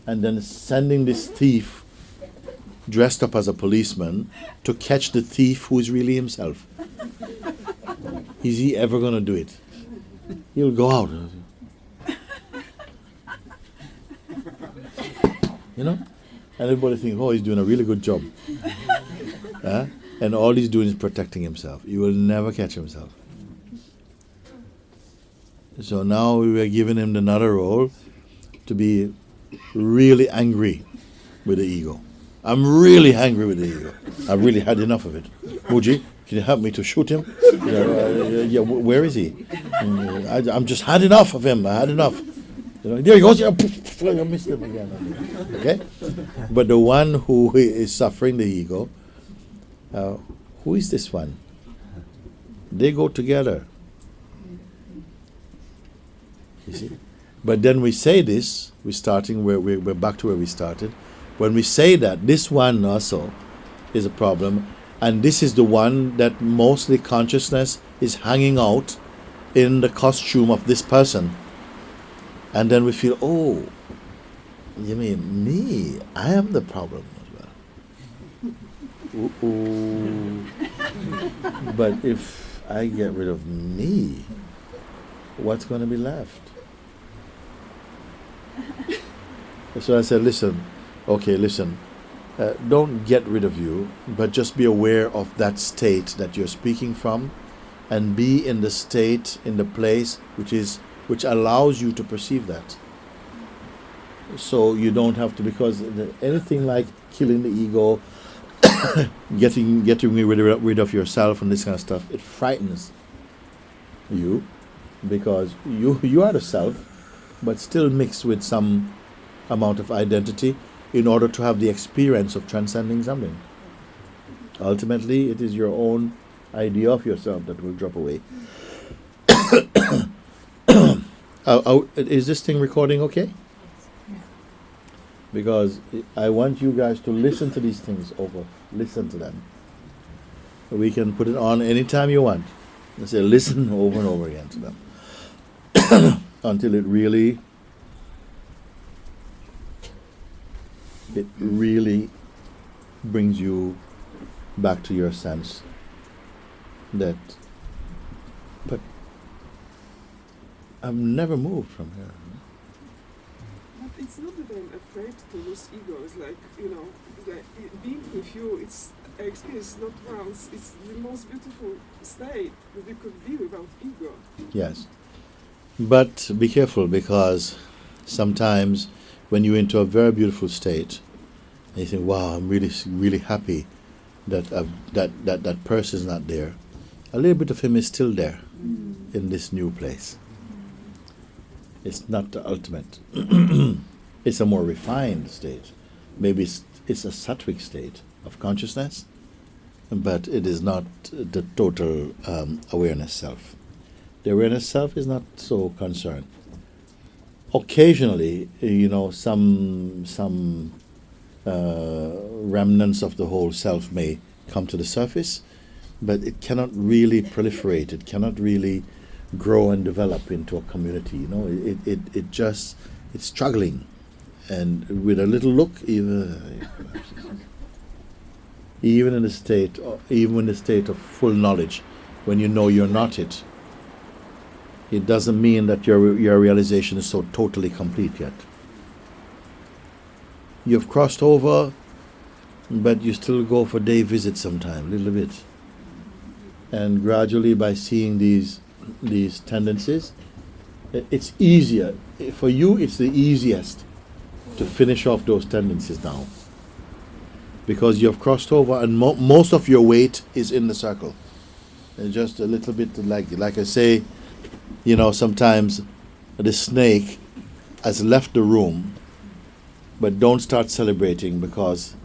[SPEAKER 1] and then sending this thief dressed up as a policeman to catch the thief who is really himself. Is he ever going to do it? He'll go out. And everybody thinks, oh, he's doing a really good job. And all he's doing is protecting himself. He will never catch himself. So now we are giving him another role to be really angry with the ego. I'm really angry with the ego. I've really had enough of it. Muji, can you help me to shoot him? Where is he? I'm just had enough of him. I had enough. There he goes. I missed him again. Okay? But the one who is suffering the ego, who is this one? They go together. You see? But then we say this, we're back to where we started. When we say that, this one also is a problem, and this is the one that mostly consciousness is hanging out in the costume of this person. And then we feel, oh, you mean me? I am the problem as well. Ooh. But if I get rid of me, what's going to be left? So I said, listen, don't get rid of you, but just be aware of that state that you're speaking from, and be in the state, in the place which allows you to perceive that. So you don't have to, because anything like killing the ego, getting rid of yourself and this kind of stuff, it frightens you, because you are the self, but still mixed with some amount of identity in order to have the experience of transcending something. Ultimately, it is your own idea of yourself that will drop away. Is this thing recording okay? Because I want you guys to listen to these things over. Listen to them. We can put it on anytime you want. And say listen over and over again to them until it really brings you back to your sense that, but I've never moved from here.
[SPEAKER 12] But it's not that I'm afraid to lose ego. It's like, you know, it's like being with you, it's I experienced not once, it's the most beautiful state that you could be without ego.
[SPEAKER 1] Yes. But be careful, because sometimes when you're into a very beautiful state, and you think, wow, I'm really, really happy that that person's not there. A little bit of him is still there in this new place. It's not the ultimate. It's a more refined state. Maybe it's a sattvic state of consciousness, but it is not the total awareness self. The awareness self is not so concerned. Occasionally, you know, some remnants of the whole self may come to the surface, but it cannot really proliferate. It cannot really grow and develop into a community. You know, it's struggling, and with a little look, even in the state of full knowledge, when you know you're not it, it doesn't mean that your realization is so totally complete yet. You've crossed over, but you still go for day visits sometime, a little bit. And gradually, by seeing these tendencies, it's easier. For you, it's the easiest to finish off those tendencies now. Because you've crossed over, and most of your weight is in the circle. And just a little bit, like I say, you know, sometimes the snake has left the room, but don't start celebrating, because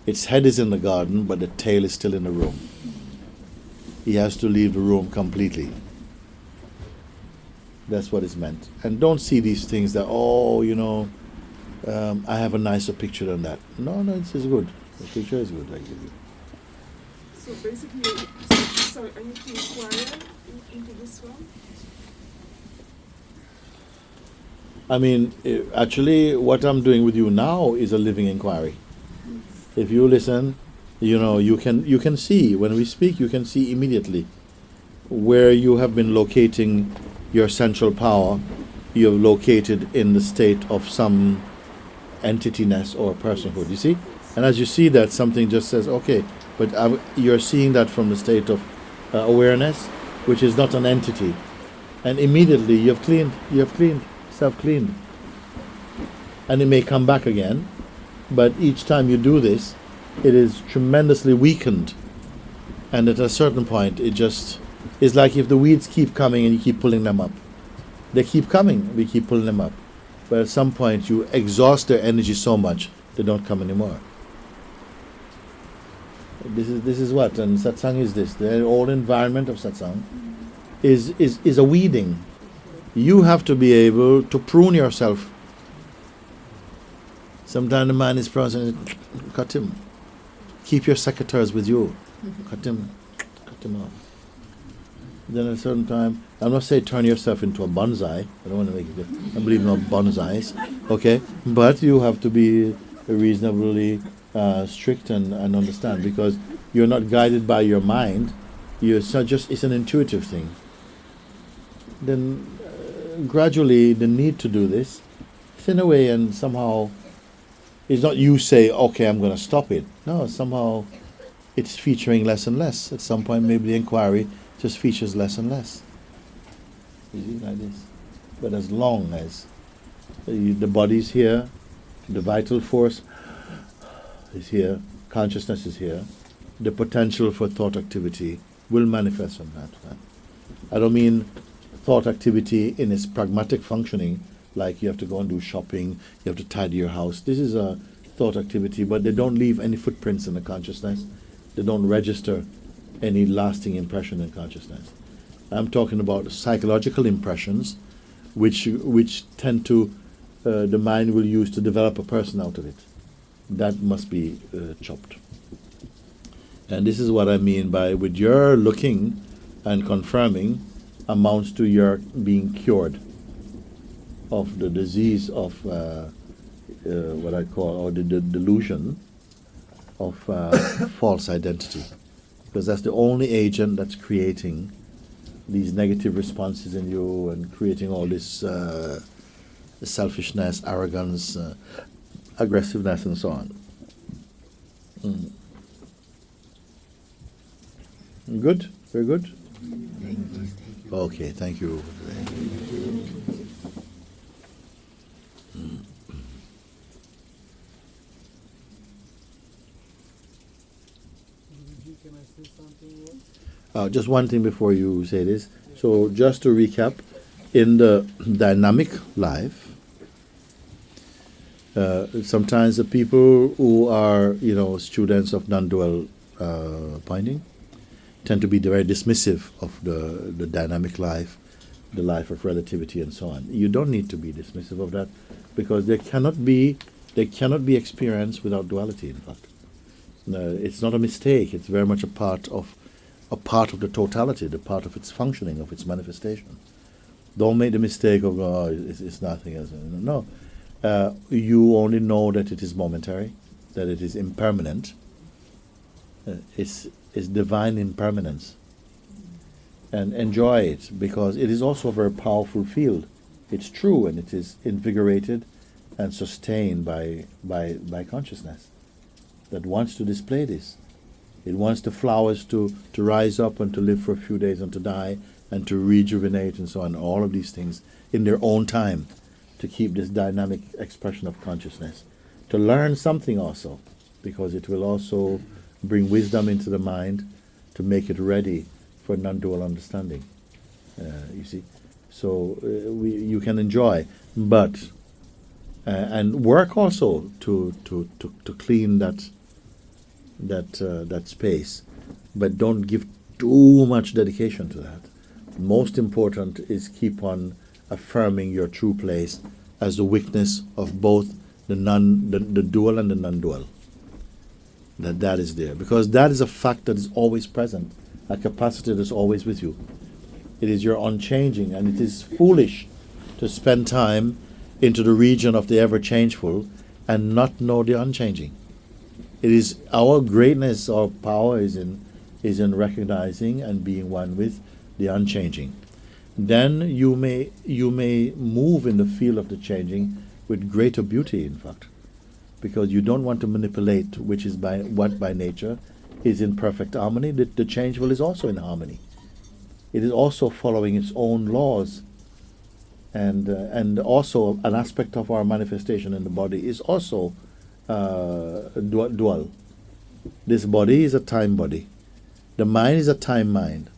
[SPEAKER 1] its head is in the garden, but the tail is still in the room. He has to leave the room completely. That's what is meant. And don't see these things that, you know, I have a nicer picture than that. No, it's good. The picture is good, I give you.
[SPEAKER 12] So basically, so I need to inquire into this one?
[SPEAKER 1] I mean, actually, what I'm doing with you now is a living inquiry. If you listen, you know, you can see, when we speak, you can see immediately where you have been locating your central power. You have located in the state of some entityness or personhood, you see? And as you see that, something just says, okay, but you're seeing that from the state of awareness, which is not an entity. And immediately you have cleaned, self-cleaned. And it may come back again, but each time you do this, it is tremendously weakened. And at a certain point, it just is like if the weeds keep coming and you keep pulling them up. They keep coming, we keep pulling them up. But at some point, you exhaust their energy so much, they don't come anymore. This is what, and satsang is this. The whole environment of satsang is a weeding. You have to be able to prune yourself. Sometimes the man is prone, cut him. Keep your secateurs with you. Cut him off. Then at a certain time, I'm not saying turn yourself into a bonsai. I don't want to make it. I believe in bonsais, okay? But you have to be reasonably strict and understand, because you're not guided by your mind. It's an intuitive thing. Then gradually the need to do this thin away, and somehow it's not you say, okay, I'm going to stop it. No, somehow it's featuring less and less. At some point, maybe the inquiry just features less and less. You see, like this. But as long as the body's here, the vital force is here, consciousness is here, the potential for thought activity will manifest from that. I don't mean thought activity in its pragmatic functioning, like you have to go and do shopping, you have to tidy your house. This is a thought activity, but they don't leave any footprints in the consciousness. They don't register any lasting impression in consciousness. I'm talking about psychological impressions, which tend to the mind will use to develop a person out of it. That must be chopped. And this is what I mean by with your looking and confirming amounts to your being cured of the disease of what I call, or the delusion of false identity. Because that's the only agent that's creating these negative responses in you and creating all this selfishness, arrogance, aggressiveness, and so on. Good? Very good? Okay, thank you.
[SPEAKER 11] Can I say something more?
[SPEAKER 1] Just one thing before you say this. So just to recap, in the dynamic life, sometimes the people who are, students of non-dual pointing tend to be very dismissive of the dynamic life, the life of relativity, and so on. You don't need to be dismissive of that, because there cannot be experience without duality. In fact, it's not a mistake. It's very much a part of the totality, the part of its functioning, of its manifestation. Don't make the mistake of it's nothing else. No, you only know that it is momentary, that it is impermanent. It's divine impermanence, and enjoy it, because it is also a very powerful field. It's true, and it is invigorated and sustained by consciousness that wants to display this. It wants the flowers to rise up and to live for a few days and to die and to rejuvenate and so on, all of these things in their own time, to keep this dynamic expression of consciousness, to learn something also, because it will also bring wisdom into the mind to make it ready for non-dual understanding. You see, so you can enjoy, but and work also to clean that space, but don't give too much dedication to that. Most important is keep on affirming your true place as the witness of both the dual and the non-dual. That is there, because that is a fact that is always present, a capacity that is always with you. It is your unchanging, and it is foolish to spend time into the region of the ever-changeful and not know the unchanging. It is our greatness, our power is in recognizing and being one with the unchanging. Then you may move in the field of the changing with greater beauty, in fact, because you don't want to manipulate which is by nature is in perfect harmony. The changeful is also in harmony. It is also following its own laws, and also an aspect of our manifestation in the body is also dual. This body is a time body. The mind is a time mind,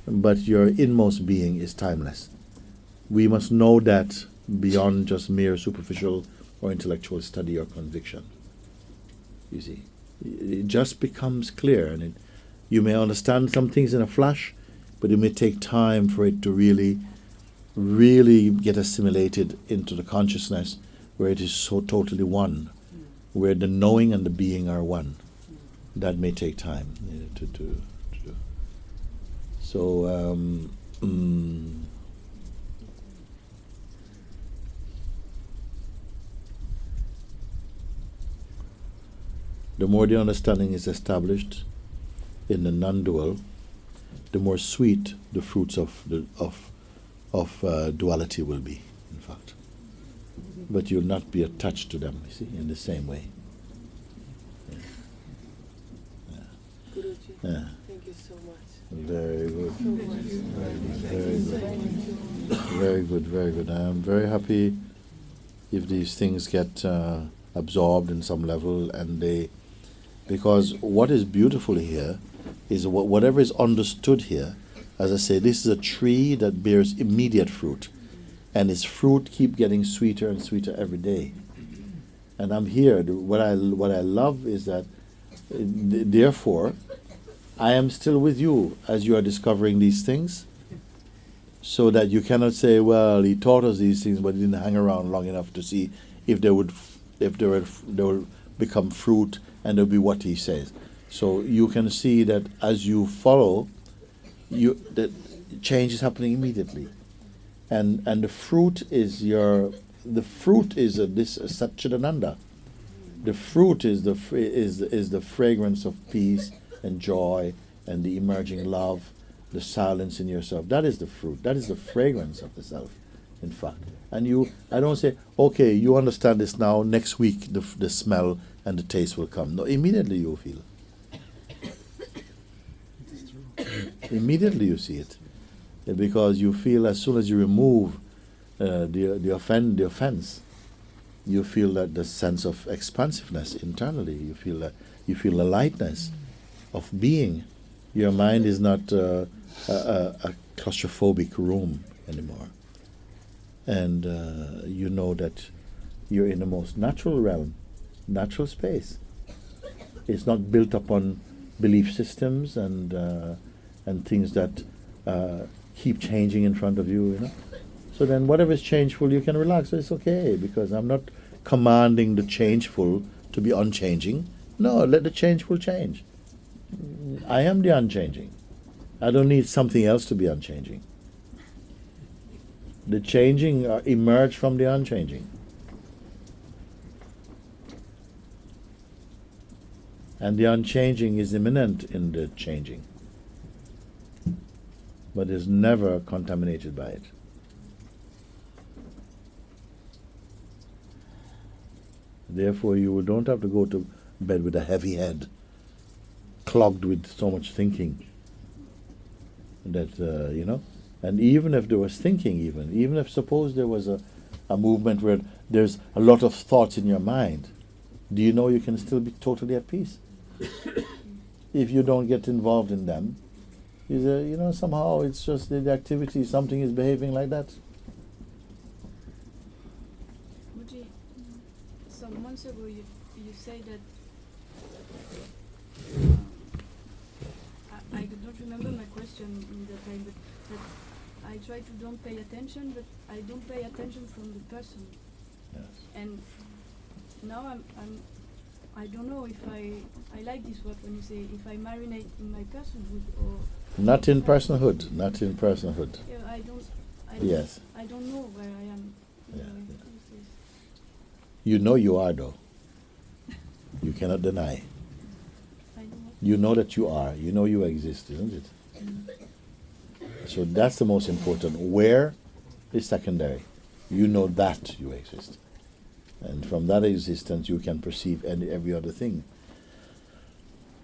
[SPEAKER 1] but your inmost being is timeless. We must know that beyond just mere superficial or intellectual study or conviction. You see, it just becomes clear, and you may understand some things in a flash, but it may take time for it to really get assimilated into the consciousness where it is so totally one, where the knowing and the being are one. That may take time to do. So the more the understanding is established in the non-dual, the more sweet the fruits of duality will be, in fact. But you'll not be attached to them, you see, in the same way.
[SPEAKER 12] Guruji, thank you so much.
[SPEAKER 1] Very good.
[SPEAKER 12] So much.
[SPEAKER 1] Very good, very good. I'm very happy if these things get absorbed in some level, and because what is beautiful here is whatever is understood here. As I say, this is a tree that bears immediate fruit, and its fruit keep getting sweeter and sweeter every day. And I'm here. What I love is that, therefore, I am still with you as you are discovering these things, so that you cannot say, well, he taught us these things, but he didn't hang around long enough to see if they would become fruit and they'll be what he says. So you can see that as you follow, that change is happening immediately, and the fruit is this Satchidananda. The fruit is the fragrance of peace and joy and the emerging love, the silence in yourself. That is the fruit. That is the fragrance of the self, in fact. And I don't say, okay, you understand this now, next week the smell and the taste will come. No, immediately you feel. Immediately you see it. Because you feel as soon as you remove the offense, you feel that the sense of expansiveness internally. You feel the lightness of being. Your mind is not a claustrophobic room anymore. And you know that you're in the most natural realm, natural space. It's not built upon belief systems and things that keep changing in front of you, you know. So then whatever is changeful, you can relax. So it's okay, because I'm not commanding the changeful to be unchanging. No, let the changeful change. I am the unchanging. I don't need something else to be unchanging. The changing emerge from the unchanging. And the unchanging is immanent in the changing, but is never contaminated by it. Therefore, you don't have to go to bed with a heavy head, clogged with so much thinking that, you know. And even if there was thinking, even if suppose there was a movement where there's a lot of thoughts in your mind, do you know you can still be totally at peace? If you don't get involved in them, you know, somehow it's just the activity, something is behaving like that.
[SPEAKER 2] Muji, some months ago you said that I don't remember my question in that time, but that I try to don't pay attention, but I don't pay attention from the person.
[SPEAKER 1] Yes.
[SPEAKER 2] And now I don't know if I like this word when you say if I marinate in my personhood or
[SPEAKER 1] Not in personhood. Not in personhood.
[SPEAKER 2] yeah, I don't
[SPEAKER 1] Yes.
[SPEAKER 2] I don't know where I am.
[SPEAKER 1] Yeah,
[SPEAKER 2] This is-
[SPEAKER 1] You know you are, though. You cannot deny.
[SPEAKER 2] I know what-
[SPEAKER 1] You know that you are. You know you exist, isn't it? So that's the most important. Where is secondary. You know that you exist. And from that existence you can perceive every other thing.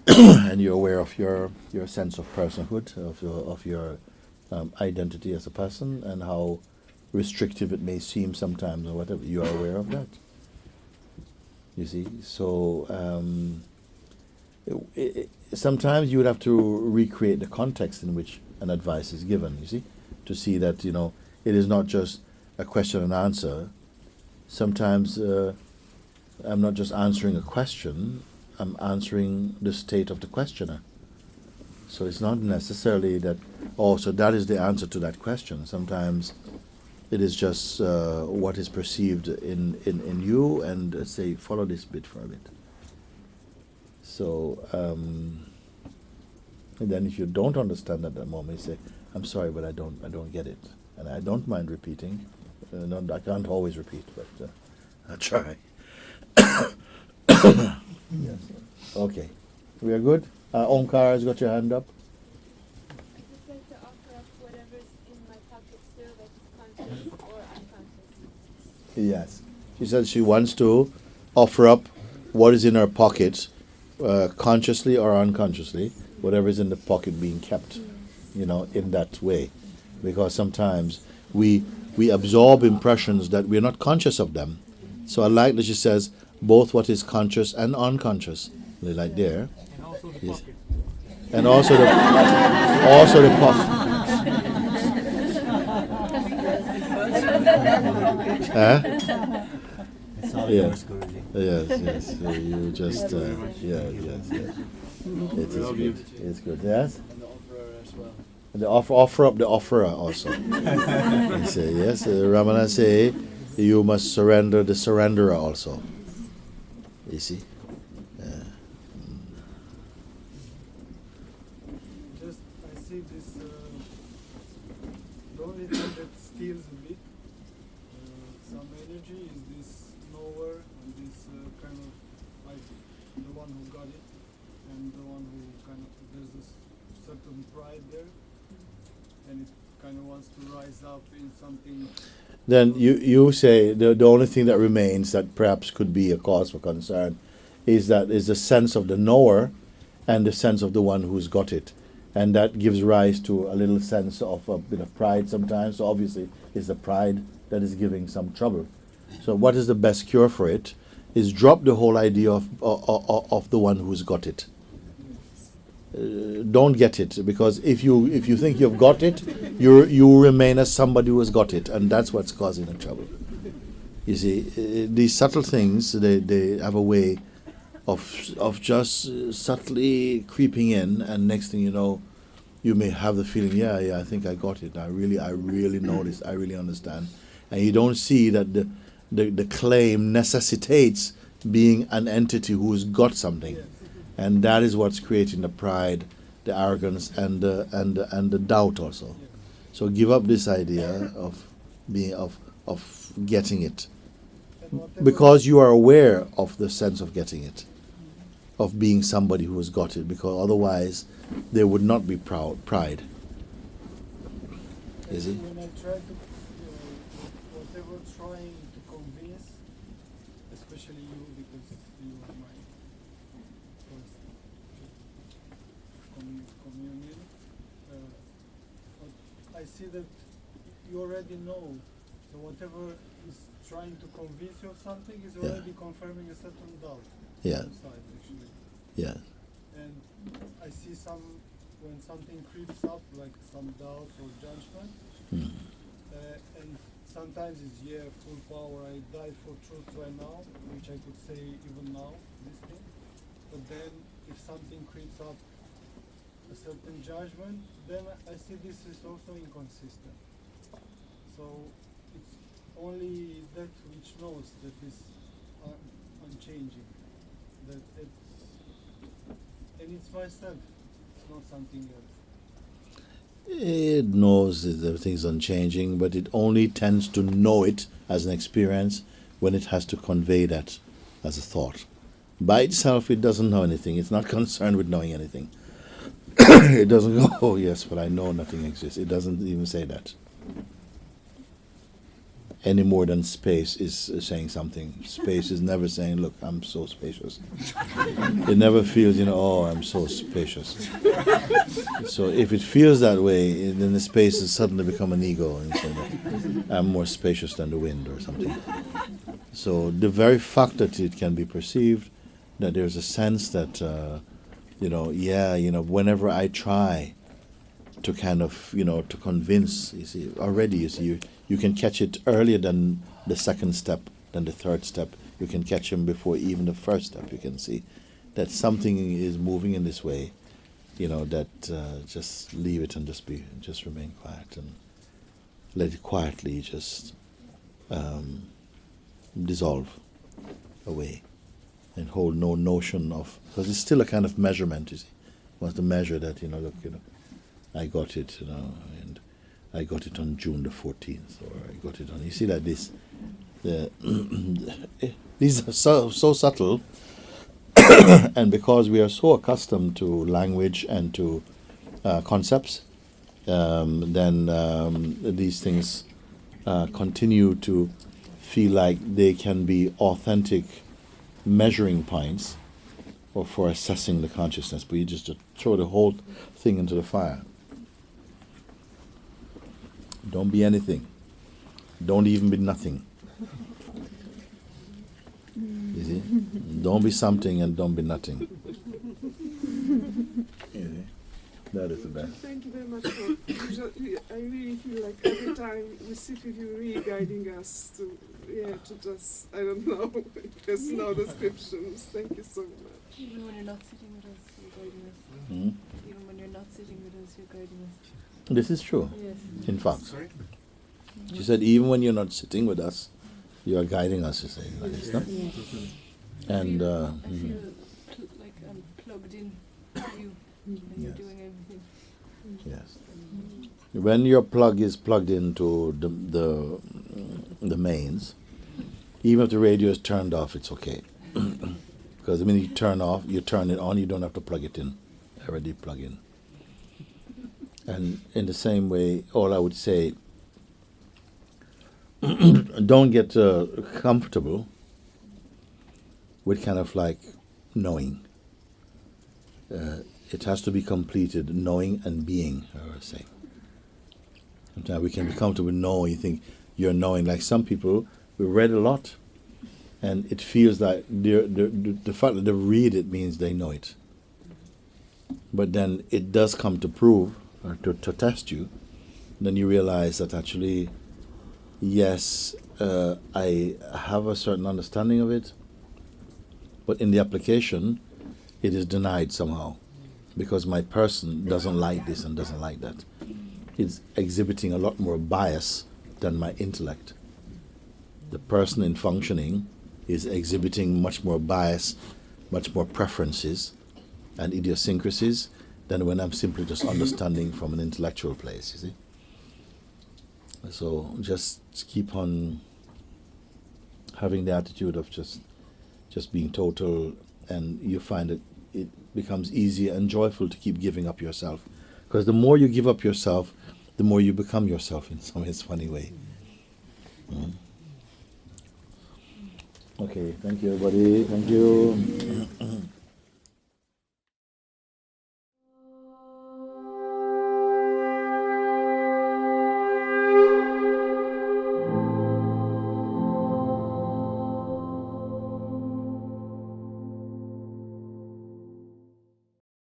[SPEAKER 1] And you're aware of your sense of personhood, of your identity as a person, and how restrictive it may seem sometimes or whatever. You are aware of that. You see? So sometimes you would have to recreate the context in which an advice is given, you see, to see that, you know, it is not just a question and answer. Sometimes I'm not just answering a question, I'm answering the state of the questioner. So it's not necessarily that, oh, so that is the answer to that question. Sometimes it is just what is perceived in you, and say, follow this bit for a bit. So, and then if you don't understand at that moment, you say, I'm sorry, but I don't get it. And I don't mind repeating. I can't always repeat, but I'll try. Yes. Okay. We are good? Omkar has got your hand up.
[SPEAKER 3] I just like to offer up whatever's in my pocket still that's conscious or unconscious.
[SPEAKER 1] Yes. She said she wants to offer up what is in her pocket, consciously or unconsciously, whatever is in the pocket being kept, you know, in that way. Because sometimes we absorb impressions that we're not conscious of them. So I like that she says both what is conscious and unconscious, like there.
[SPEAKER 13] And also the
[SPEAKER 1] Yes.
[SPEAKER 13] pocket.
[SPEAKER 1] And also the pocket. Huh?
[SPEAKER 8] It's all
[SPEAKER 1] Yeah.
[SPEAKER 8] yours, Guruji.
[SPEAKER 1] Yes, yes. You just yes. It is good. It's good. Yes.
[SPEAKER 11] And the offerer as well.
[SPEAKER 1] The offer up the offerer also. He say, yes, Ramana say, you must surrender the surrenderer also. You see?
[SPEAKER 11] Just, I see this, the only thing that steals a bit some energy is this knower and this kind of, like, the one who got it and the one who kind of, there's this certain pride there and it kind of wants to rise up in something.
[SPEAKER 1] Then you say the only thing that remains that perhaps could be a cause for concern is the sense of the knower and the sense of the one who's got it. And that gives rise to a little sense of a bit of pride sometimes. So obviously it's the pride that is giving some trouble. So what is the best cure for it is drop the whole idea of the one who's got it. Don't get it, because if you think you've got it, you remain as somebody who has got it, and that's what's causing the trouble. You see, these subtle things, they have a way of just subtly creeping in, and next thing you know, you may have the feeling, yeah, I think I got it. I really know this. I really understand, and you don't see that the claim necessitates being an entity who has got something. And that is what's creating the pride, the arrogance, and the doubt also. So give up this idea of being of getting it, because you are aware of the sense of getting it, of being somebody who has got it. Because otherwise, there would not be pride. Is it?
[SPEAKER 11] When I try to, whatever trying to convince, especially you, because you are my first communion, but I see that you already know. So whatever is trying to convince you of something is already confirming a certain doubt. Inside, actually.
[SPEAKER 1] Yeah.
[SPEAKER 11] And I see when something creeps up, like some doubt or judgment, and sometimes it's full power, I die for truth right now, which I could say even now, this thing. But then if something creeps up, a certain judgment, then I see this is also inconsistent. So it's only that which knows that this unchanging, that it's myself, it's not something else.
[SPEAKER 1] It knows that everything's unchanging, but it only tends to know it as an experience when it has to convey that as a thought. By itself, it doesn't know anything. It's not concerned with knowing anything. It doesn't go, oh yes, but I know nothing exists. It doesn't even say that. Any more than space is saying something. Space is never saying, look, I'm so spacious. It never feels, oh, I'm so spacious. So if it feels that way, then the space has suddenly become an ego and say that I'm more spacious than the wind or something. So the very fact that it can be perceived, that there's a sense that, whenever I try to kind of, to convince, you can catch it earlier than the second step, than the third step. You can catch him before even the first step. You can see that something is moving in this way, just leave it and just remain quiet and let it quietly just dissolve away and hold no notion of, because it's still a kind of measurement, you see. Wants to measure that, look, I got it, and I got it on June the 14th, or I got it on, you see like this. These are so subtle, and because we are so accustomed to language and to concepts, then these things continue to feel like they can be authentic measuring points or for assessing the consciousness, but you just throw the whole thing into the fire. Don't be anything. Don't even be nothing. You see? Don't be something and don't be nothing. You see? That is the best.
[SPEAKER 12] Thank you very much I really feel like every time we sit with you, really guiding us to just, I don't know, there's no descriptions. Thank you so much.
[SPEAKER 2] Even when you're not sitting with us, you're guiding
[SPEAKER 1] Mhm.
[SPEAKER 2] Even when you're not sitting with us, you're guiding us.
[SPEAKER 1] This is true.
[SPEAKER 2] Yes.
[SPEAKER 1] In fact,
[SPEAKER 6] Sorry?
[SPEAKER 1] she said, even when you're not sitting with us, you are guiding us. You say like this, no? And
[SPEAKER 2] I
[SPEAKER 1] mhm.
[SPEAKER 2] feel like I'm plugged in to you, and you're
[SPEAKER 1] Yes.
[SPEAKER 2] doing everything.
[SPEAKER 1] Yes. When your plug is plugged into the mains, even if the radio is turned off, it's okay. Because the minute you turn it on, you don't have to plug it in. Already plug in. And in the same way, all I would say, don't get comfortable with kind of like knowing. It has to be completed, knowing and being, I would say. Sometimes we can be comfortable with knowing. You think you're knowing. Like some people, we read a lot, and it feels like the fact that they read it means they know it. But then it does come to prove, or to test you. Then you realize that actually, yes, I have a certain understanding of it, but in the application, it is denied somehow, because my person doesn't like this and doesn't like that. It's exhibiting a lot more bias than my intellect. The person in functioning is exhibiting much more bias, much more preferences and idiosyncrasies than when I'm simply just understanding from an intellectual place, you see. So just keep on having the attitude of just being total, and you find that it becomes easier and joyful to keep giving up yourself. Because the more you give up yourself, the more you become yourself in some funny way. Okay, thank you everybody. Thank you.